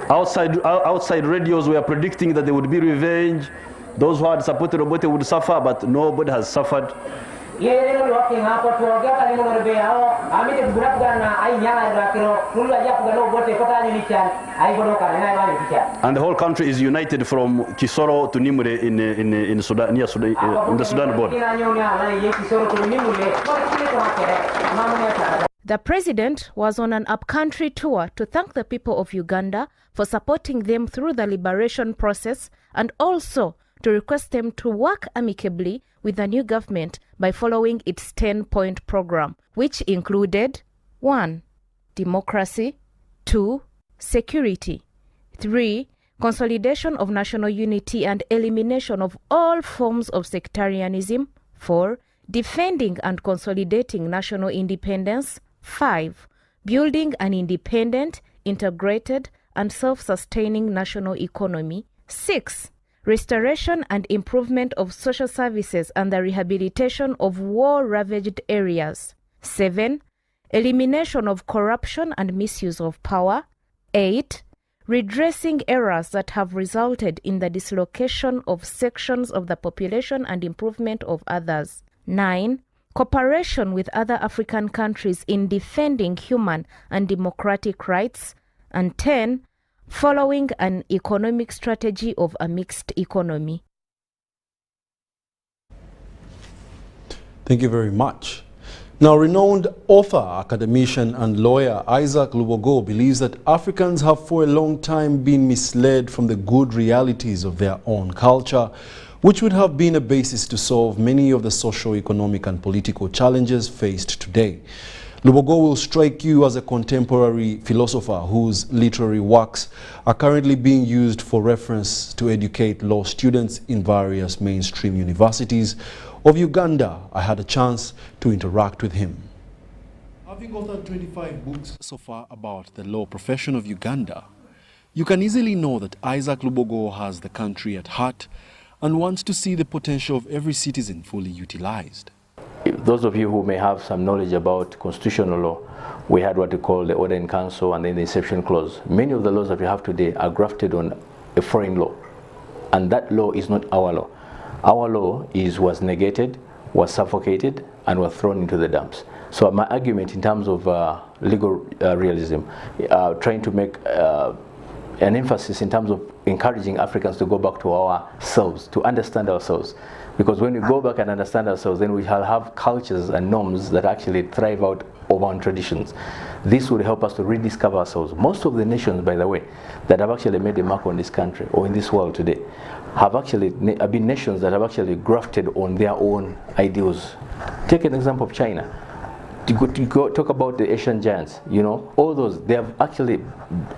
Speaker 11: Outside radios were predicting that there would be revenge. Those who had supported Obote would suffer, but nobody has suffered. And the whole country is united from Kisoro to Nimure in Sudan, near Sudan, on the Sudan border.
Speaker 7: The president was on an upcountry tour to thank the people of Uganda for supporting them through the liberation process and also to request them to work amicably with the new government by following its 10-point program, which included 1. Democracy, 2. Security, 3. Consolidation of national unity and elimination of all forms of sectarianism, 4. Defending and consolidating national independence, 5. Building an independent, integrated, and self-sustaining national economy, 6. Restoration and improvement of social services and the rehabilitation of war-ravaged areas. 7. Elimination of corruption and misuse of power. 8. Redressing errors that have resulted in the dislocation of sections of the population and improvement of others. 9. Cooperation with other African countries in defending human and democratic rights. And 10. Following an economic strategy of a mixed economy.
Speaker 1: Thank you very much. Now, renowned author, academician and lawyer Isaac Lubogo believes that Africans have for a long time been misled from the good realities of their own culture, which would have been a basis to solve many of the social, economic and political challenges faced today. Lubogo will strike you as a contemporary philosopher whose literary works are currently being used for reference to educate law students in various mainstream universities of Uganda. I had a chance to interact with him. Having authored 25 books so far about the law profession of Uganda, you can easily know that Isaac Lubogo has the country at heart and wants to see the potential of every citizen fully utilized.
Speaker 6: Those of you who may have some knowledge about constitutional law, we had what we call the Order in Council and then the Inception Clause. Many of the laws that we have today are grafted on a foreign law, and that law is not our law. Our law was negated, was suffocated, and was thrown into the dumps. So my argument in terms of legal realism, trying to make an emphasis in terms of encouraging Africans to go back to ourselves, to understand ourselves. Because when we go back and understand ourselves, then we shall have cultures and norms that actually thrive out of our traditions. This will help us to rediscover ourselves. Most of the nations, by the way, that have actually made a mark on this country or in this world today, have actually been nations that have actually grafted on their own ideals. Take an example of China. To go talk about the Asian giants, you know, all those, they have actually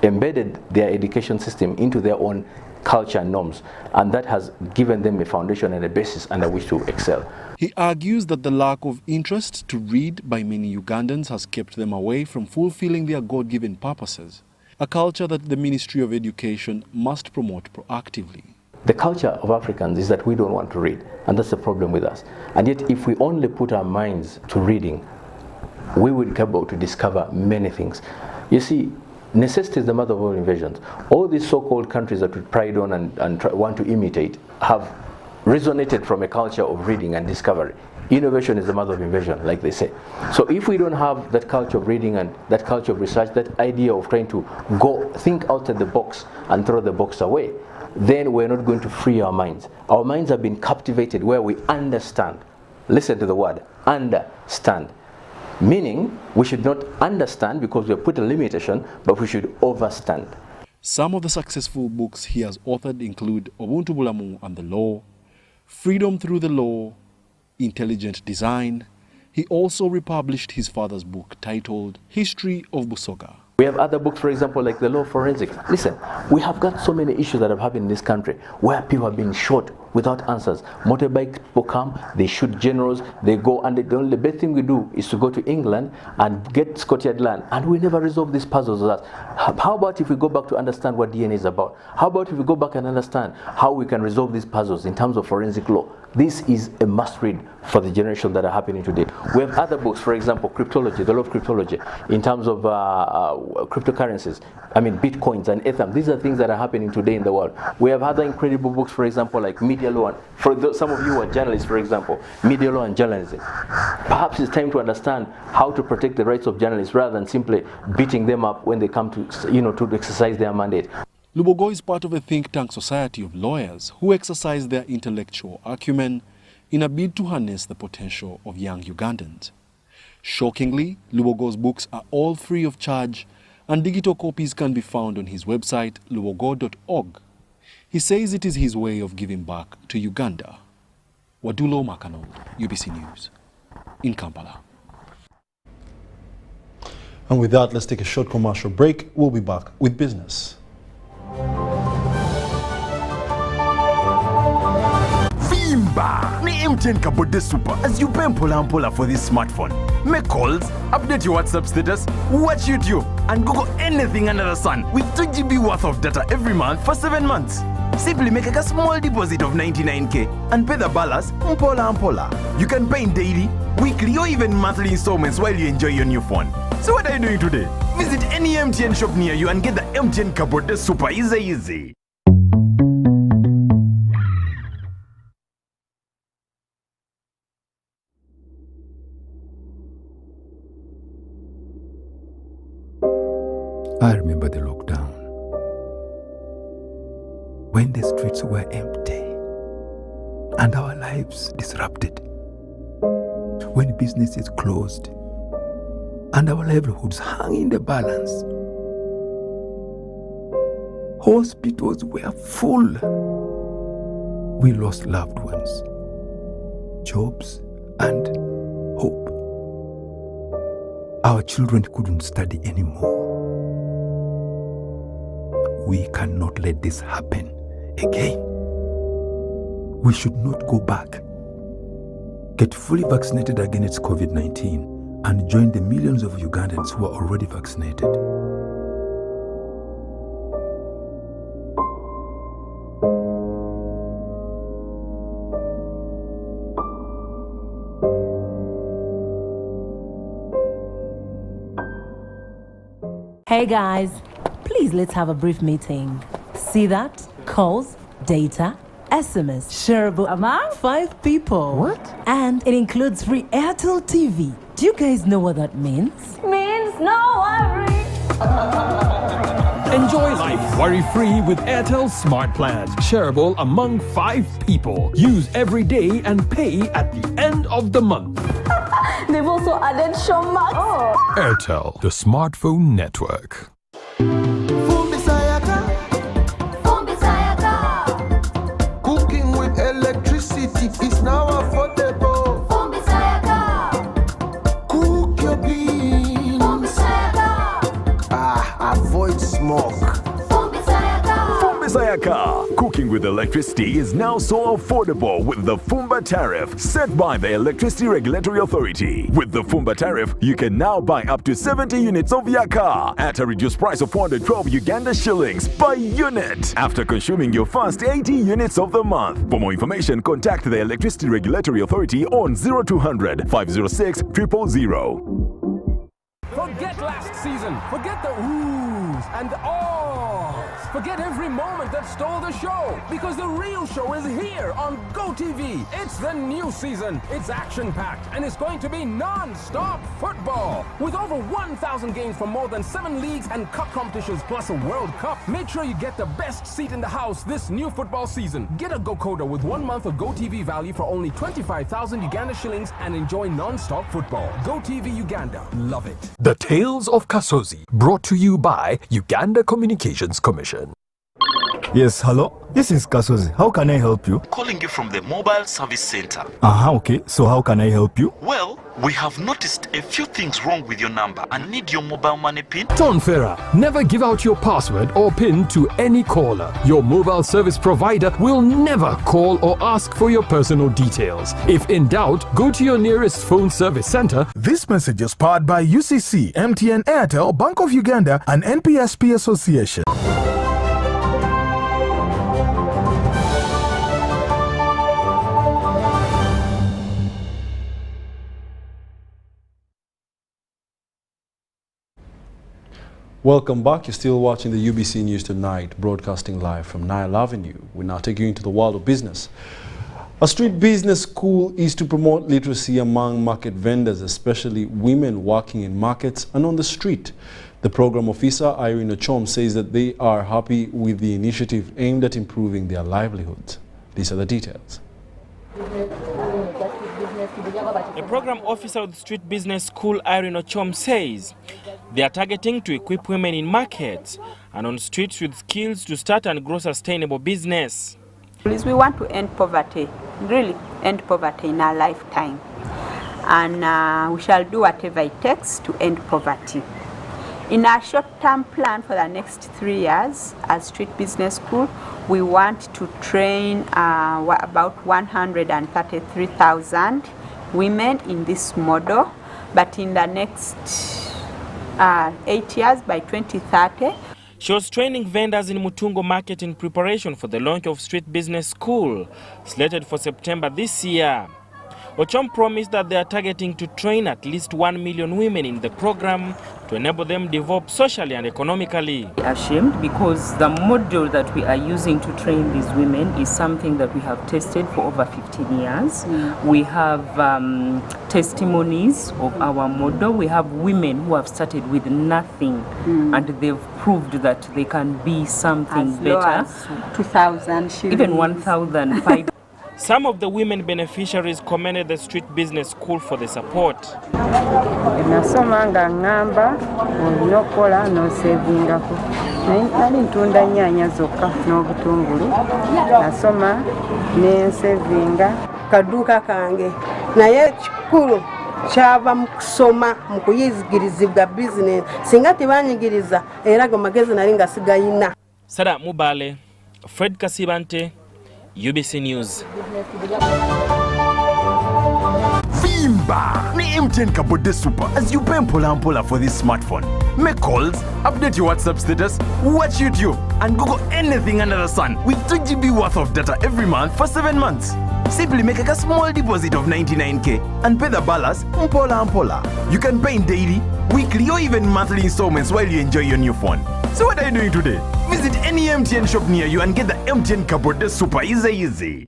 Speaker 6: embedded their education system into their own culture and norms, and that has given them a foundation and a basis under which to excel.
Speaker 1: He argues that the lack of interest to read by many Ugandans has kept them away from fulfilling their God-given purposes, a culture that the Ministry of Education must promote proactively.
Speaker 6: The culture of Africans is that we don't want to read, and that's the problem with us. And yet, if we only put our minds to reading, we will be able to discover many things. You see, necessity is the mother of all inventions. All these so-called countries that we pride on and want to imitate have resonated from a culture of reading and discovery. Innovation is the mother of invention, like they say. So if we don't have that culture of reading and that culture of research, that idea of trying to go think outside the box and throw the box away, then we're not going to free our minds. Our minds have been captivated where we understand. Listen to the word, understand. Meaning, we should not understand because we have put a limitation, but we should overstand.
Speaker 1: Some of the successful books he has authored include Ubuntu Bulamu and the Law, Freedom Through the Law, Intelligent Design. He also republished his father's book titled History of Busoga.
Speaker 6: We have other books, for example, like the law of forensics. Listen, we have got so many issues that have happened in this country where people have been shot without answers. Motorbike people come, they shoot generals, they go, and the only best thing we do is to go to England and get Scotland land, and we never resolve these puzzles. How about if we go back to understand what DNA is about? How about if we go back and understand how we can resolve these puzzles in terms of forensic law? This is a must read for the generation that are happening today. We have other books, for example, cryptology, the law of cryptology, in terms of cryptocurrencies, I mean Bitcoins and Ethereum. These are things that are happening today in the world. We have other incredible books, for example, like media law. For some of you who are journalists, for example, media law and journalism. Perhaps it's time to understand how to protect the rights of journalists rather than simply beating them up when they come to, to exercise their mandate.
Speaker 1: Lubogo is part of a think tank society of lawyers who exercise their intellectual acumen in a bid to harness the potential of young Ugandans. Shockingly, Lubogo's books are all free of charge, and digital copies can be found on his website, lubogo.org. He says it is his way of giving back to Uganda. WADULO Makano, UBC News, in Kampala. And with that, let's take a short commercial break. We'll be back with business.
Speaker 12: Vimba! Ni MTN Kabode Super as you pay mpola for this smartphone. Make calls, update your WhatsApp status, watch YouTube, and Google anything under the sun with 2 GB worth of data every month for 7 months. Simply make a small deposit of 99k and pay the balance mpola. You can pay in daily, weekly, or even monthly installments while you enjoy your new phone. So what are you doing today? Visit any MTN shop near you and get the MTN Kabode Super easy.
Speaker 13: I remember the lockdown, when the streets were empty and our lives disrupted, when businesses closed and our livelihoods hung in the balance. Hospitals were full. We lost loved ones, jobs, and hope. Our children couldn't study anymore. We cannot let this happen again. We should not go back. Get fully vaccinated against COVID-19 and join the millions of Ugandans who are already vaccinated.
Speaker 14: Hey guys, please let's have a brief meeting. See that? Calls, data, SMS, shareable among 5 people. What? And it includes free Airtel TV. Do you guys know what that means?
Speaker 15: Means no worry.
Speaker 16: Enjoy life worry-free with Airtel Smart Plans. Shareable among 5 people. Use every day and pay at the end of the month.
Speaker 15: They've also added Showmax. Oh.
Speaker 16: Airtel, the smartphone network.
Speaker 17: Cooking with electricity is now affordable. Cook your beans. Avoid smoke.
Speaker 12: Sayaka. Cooking with electricity is now so affordable with the Fumba tariff set by the Electricity Regulatory Authority. With the Fumba tariff, you can now buy up to 70 units of your car at a reduced price of 412 Uganda shillings per unit after consuming your first 80 units of the month. For more information, contact the Electricity Regulatory Authority on 0200 506 000.
Speaker 16: Forget last season. Forget the oohs and ahs. Forget every moment that stole the show, because the real show is here on GoTV. It's the new season. It's action-packed, and it's going to be non-stop football. With over 1,000 games from more than 7 leagues and cup competitions, plus a World Cup. Make sure you get the best seat in the house this new football season. Get a GoCoder with 1 month of GoTV value for only 25,000 Uganda shillings and enjoy non-stop football. GoTV Uganda. Love it. The Tales of Kasozi, brought to you by Uganda Communications Commission.
Speaker 10: Yes, hello? This is Kasozi. How can I help you?
Speaker 18: Calling you from the mobile service center.
Speaker 10: Okay. So how can I help you?
Speaker 18: Well, we have noticed a few things wrong with your number and need your mobile money PIN.
Speaker 16: Tonfera, never give out your password or PIN to any caller. Your mobile service provider will never call or ask for your personal details. If in doubt, go to your nearest phone service center.
Speaker 19: This message is powered by UCC, MTN, Airtel, Bank of Uganda, and NPSP Association.
Speaker 1: Welcome back. You're still watching the UBC News Tonight, broadcasting live from Nile Avenue. We now take you into the world of business. A street business school is to promote literacy among market vendors, especially women working in markets and on the street. The program officer, Irene Ochom, says that they are happy with the initiative aimed at improving their livelihoods. These are the details.
Speaker 20: The program officer of the Street Business School, Irene Ochom, says they are targeting to equip women in markets and on streets with skills to start and grow sustainable business.
Speaker 21: Please, we want to end poverty, really end poverty in our lifetime. And we shall do whatever it takes to end poverty. In our short-term plan for the next 3 years, as Street Business School, we want to train about 133,000 women in this model. But in the next 8 years, by 2030,
Speaker 20: she was training vendors in Mutungo Market in preparation for the launch of Street Business School, slated for September this year. Ochom promised that they are targeting to train at least 1 million women in the program to enable them develop socially and economically.
Speaker 22: Ashamed because the model that we are using to train these women is something that we have tested for over 15 years. We have testimonies of our model. We have women who have started with nothing and they've proved that they can be something
Speaker 21: as
Speaker 22: better.
Speaker 21: low as 2,000 shillings.
Speaker 22: Even 1,500.
Speaker 20: Some of the women beneficiaries commended the Street Business School for the support.
Speaker 23: Nasoma nga ngamba olina okukola n'osevingako. Nali ntunda nnyaanya zokka n'obutungulu. Nasoma n'ensevinga.
Speaker 28: Kaduuka kange naye kikulu kyava mu kusoma mu kuyigirizibwa bizinesi singa tebanyigiriza era go magezi nali nga sigayina.
Speaker 20: Sara Mubale, Fred Kasibante, UBC News.
Speaker 12: Vimba! Ni MTN Kabode Super as you pay mpola for this smartphone. Make calls, update your WhatsApp status, watch YouTube, and Google anything under the sun with 2 GB worth of data every month for 7 months. Simply make a small deposit of 99k and pay the balance mpola. You can pay in daily, weekly, or even monthly installments while you enjoy your new phone. So what are you doing today? Visit any MTN shop near you and get the MTN Kabode Super easy.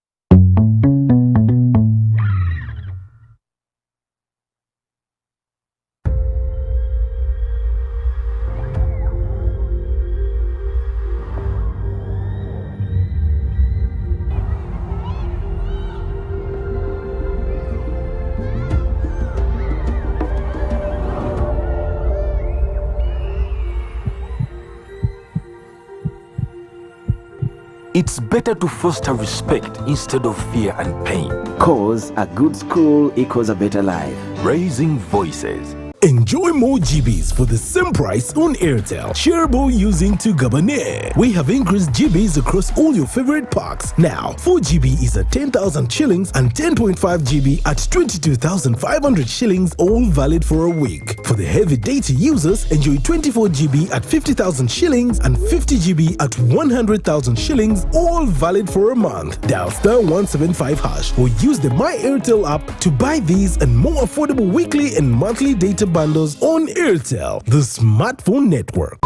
Speaker 29: It's better to foster respect instead of fear and pain.
Speaker 30: Cause a good school equals a better life.
Speaker 29: Raising voices.
Speaker 19: Enjoy more GBs for the same price on Airtel. Shareable using to Gabonais. We have increased GBs across all your favorite packs. Now, 4 GB is at 10,000 shillings and 10.5 GB at 22,500 shillings, all valid for a week. For the heavy data users, enjoy 24 GB at 50,000 shillings and 50 GB at 100,000 shillings, all valid for a month. Dial *175# or use the My Airtel app to buy these and more affordable weekly and monthly data bundles on Airtel, the smartphone network.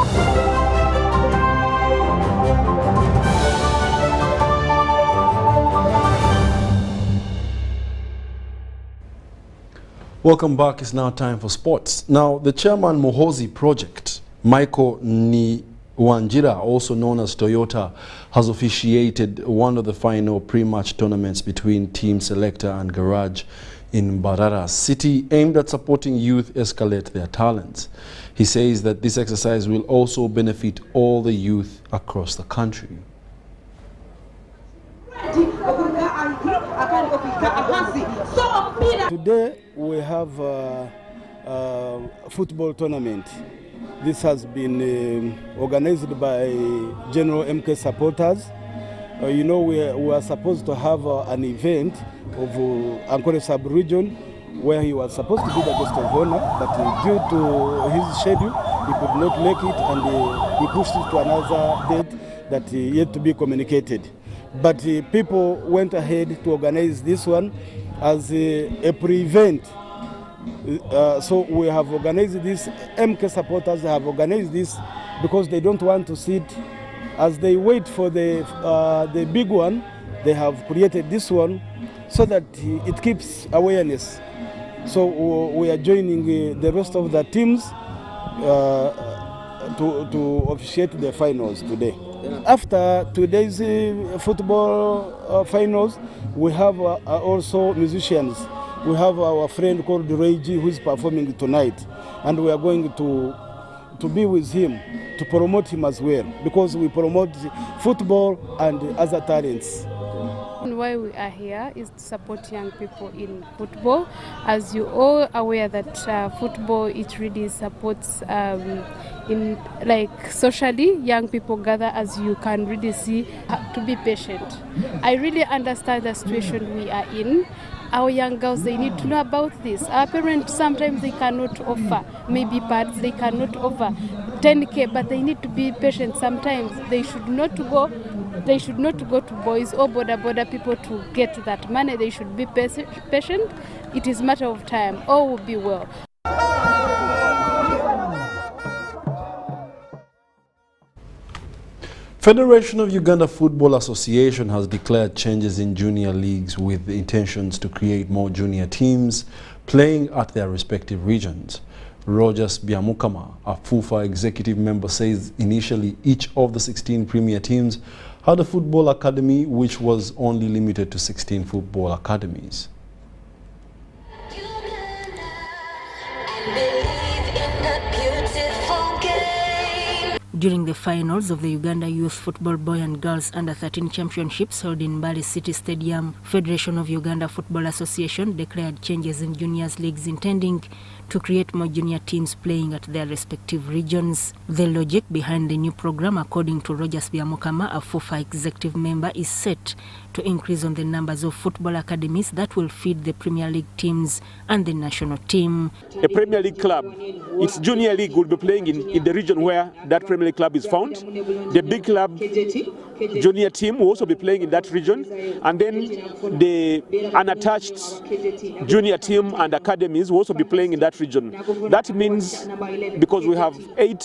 Speaker 1: Welcome back. It's now time for sports. Now, the Chairman Muhoozi Project, Michael Niwanjira, also known as Toyota, has officiated one of the final pre-match tournaments between Team Selector and Garage in Mbarara City, aimed at supporting youth escalate their talents. He says that this exercise will also benefit all the youth across the country.
Speaker 2: Today we have a football tournament. This has been organized by General MK supporters. You know, we are supposed to have an event of Ankole sub-region where he was supposed to be the guest of honor, but due to his schedule, he could not make it, and he pushed it to another date that yet to be communicated. But people went ahead to organize this one as a pre-event. So we have organized this, MK supporters have organized this because they don't want to sit as they wait for the big one. They have created this one so that it keeps awareness. So we are joining the rest of the teams to officiate the finals today. After today's football finals, we have also musicians. We have our friend called Reiji who is performing tonight, and we are going to be with him to promote him as well, because we promote football and other talents.
Speaker 3: Why we are here is to support young people in football. As you all aware that football, it really supports in like socially, young people gather, as you can really see, to be patient. I really understand the situation we are in. Our young girls, they need to know about this. Our parents, sometimes they cannot offer, maybe pads, they cannot offer 10K, but they need to be patient. Sometimes they should not go to boys or border people to get that money. They should be patient. It is a matter of time. All will be well.
Speaker 1: Federation of Uganda Football Association has declared changes in junior leagues with the intentions to create more junior teams playing at their respective regions. Rogers Byamukama, a FUFA executive member, says initially each of the 16 premier teams had a football academy which was only limited to 16 football academies.
Speaker 4: During the finals of the Uganda Youth Football Boy and Girls Under-13 Championships held in Mbale City Stadium, Federation of Uganda Football Association declared changes in juniors leagues intending to create more junior teams playing at their respective regions. The logic behind the new program, according to Rogers Byamukama, a FUFA executive member, is set to increase on the numbers of football academies that will feed the Premier League teams and the national team.
Speaker 5: A Premier League club, its junior league will be playing in the region where that Premier League club is found. The big club junior team will also be playing in that region, and then the unattached junior team and academies will also be playing in that region. That means, because we have 8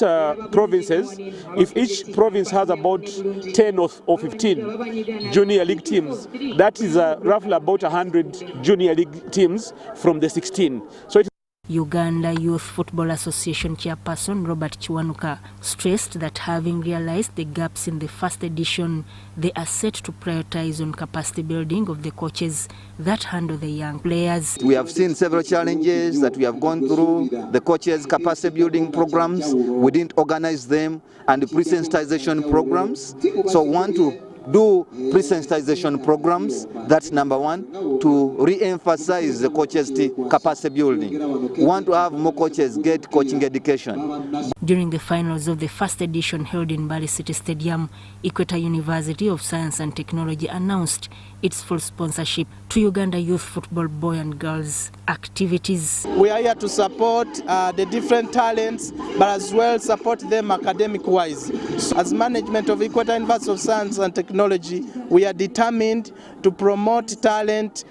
Speaker 5: provinces, if each province has about 10 or 15 junior league teams, that is roughly about 100 junior league teams from the 16. So
Speaker 4: Uganda Youth Football Association chairperson Robert Kiwanuka stressed that having realized the gaps in the first edition, they are set to prioritize on capacity building of the coaches that handle the young players.
Speaker 8: We have seen several challenges that we have gone through. The coaches' capacity building programs, we didn't organize them, and the pre-sensitization programs. So we want to do pre-sensitization programs. That's number one, to re-emphasize the coaches' capacity building. We want to have more coaches get coaching education.
Speaker 4: During the finals of the first edition held in Bali City Stadium, Equator University of Science and Technology announced its full sponsorship to Uganda youth football boy and girls activities.
Speaker 6: We are here to support the different talents, but as well support them academic-wise. So as management of Equator University of Science and Technology, we are determined to promote talent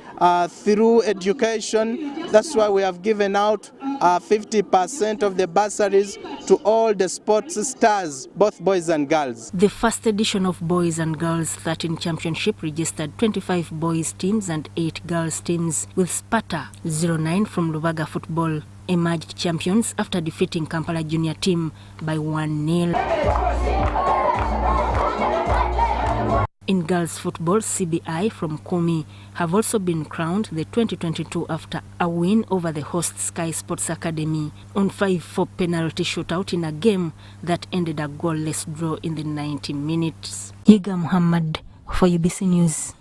Speaker 6: through education. That's why we have given out 50% of the bursaries to all the sports stars, both boys and girls.
Speaker 4: The first edition of Boys and Girls 13 Championship registered 25 boys teams and 8 girls teams, with Sparta 09 from Lubaga Football emerged champions after defeating Kampala junior team by 1-0. In girls football, CBI from Kumi have also been crowned the 2022 after a win over the host Sky Sports Academy on 5-4 penalty shootout in a game that ended a goalless draw in the 90 minutes. Yiga Muhammad for UBC News.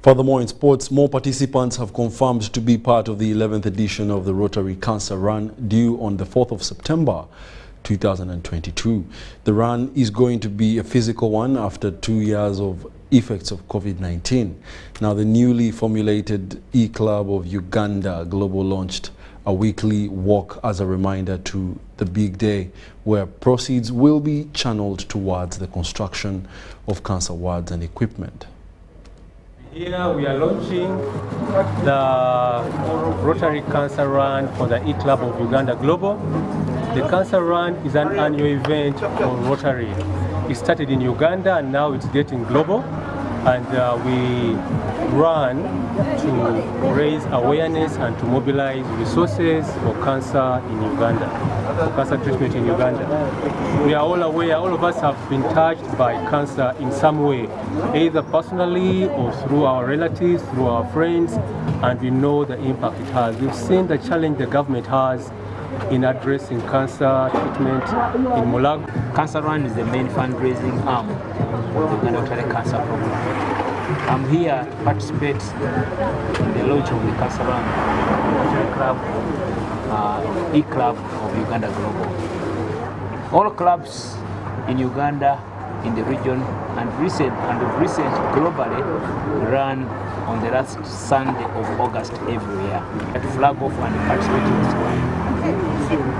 Speaker 1: Furthermore, in sports, more participants have confirmed to be part of the 11th edition of the Rotary Cancer Run due on the 4th of September 2022. The run is going to be a physical one after 2 years of effects of COVID-19. Now, the newly formulated E-Club of Uganda Global launched a weekly walk as a reminder to the big day, where proceeds will be channeled towards the construction of cancer wards and equipment.
Speaker 7: Here we are launching the Rotary Cancer Run for the E-Club of Uganda Global. The Cancer Run is an annual event for Rotary. It started in Uganda and now it's getting global. And we run to raise awareness and to mobilize resources for cancer in Uganda, for cancer treatment in Uganda. We are all aware, all of us have been touched by cancer in some way, either personally or through our relatives, through our friends, and we know the impact it has. We've seen the challenge the government has in addressing cancer treatment in Mulago.
Speaker 9: Cancer Run is the main fundraising arm of the Uganda Rotary Cancer Program. I'm here to participate in the launch of the Cancer Run Rotary Club, E-Club of Uganda Global. All clubs in Uganda, in the region, and recent globally run on the last Sunday of August every year to flag off and participate in this one.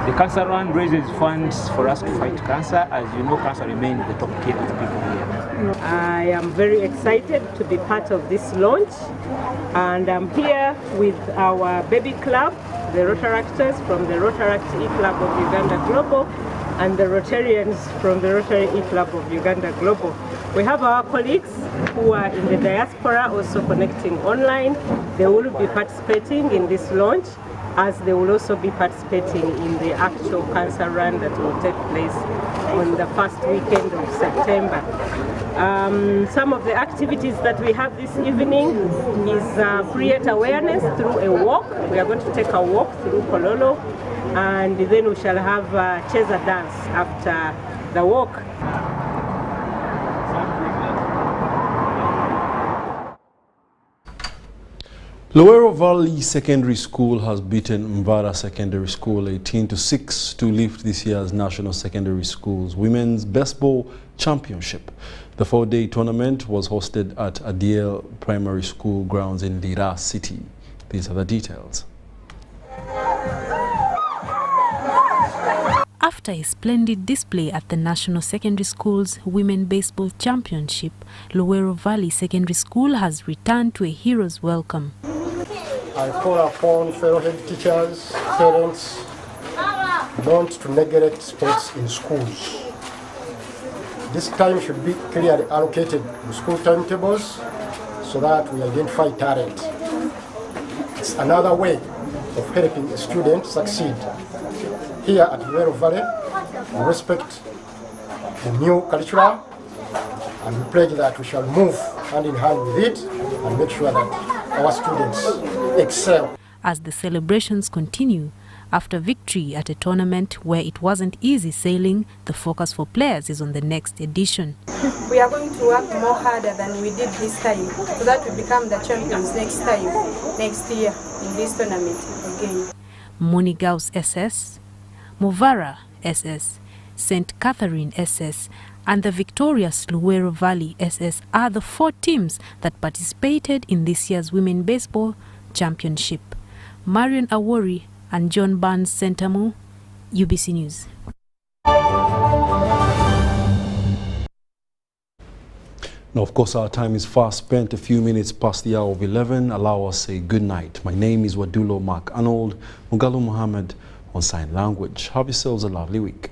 Speaker 9: The Cancer Run raises funds for us to fight cancer. As you know, cancer remains the top killer of people here.
Speaker 11: I am very excited to be part of this launch, and I'm here with our baby club, the Rotaractors from the Rotaract E-Club of Uganda Global, and the Rotarians from the Rotary E-Club of Uganda Global. We have our colleagues who are in the diaspora also connecting online. They will be participating in this launch, as they will also be participating in the actual cancer run that will take place on the first weekend of September. Some of the activities that we have this evening is create awareness through a walk. We are going to take a walk through Kololo, and then we shall have a Cheza dance after the walk.
Speaker 1: Luwero Valley Secondary School has beaten Mvara Secondary School 18-6 to lift this year's National Secondary Schools Women's Baseball Championship. The 4-day tournament was hosted at Adiel Primary School grounds in Lira City. These are the details.
Speaker 13: After a splendid display at the National Secondary Schools Women Baseball Championship, Luwero Valley Secondary School has returned to a hero's welcome.
Speaker 24: I call upon fellow head teachers, parents, not to neglect sports in schools. This time should be clearly allocated to school timetables so that we identify talent. It's another way of helping a student succeed. Here at Luwero Valley, we respect the new curriculum and we pledge that we shall move hand in hand with it and make sure that our students excel.
Speaker 13: As the celebrations continue, After victory at a tournament where it wasn't easy sailing, the focus for players is on the next edition.
Speaker 10: We are going to work more harder than we did this time so that we become the champions next year in this tournament again.
Speaker 13: Munigaus SS, Muvara SS, St. Catherine SS, and the victorious Luwero Valley SS are the 4 teams that participated in this year's Women Baseball Championship. Marion Awori and John Barnes Sentamu, UBC News.
Speaker 1: Now, of course, our time is fast spent, a few minutes past the hour of 11. Allow us to say good night. My name is WADULO Mark Arnold, Mugalu Muhammad on sign language. Have yourselves a lovely week.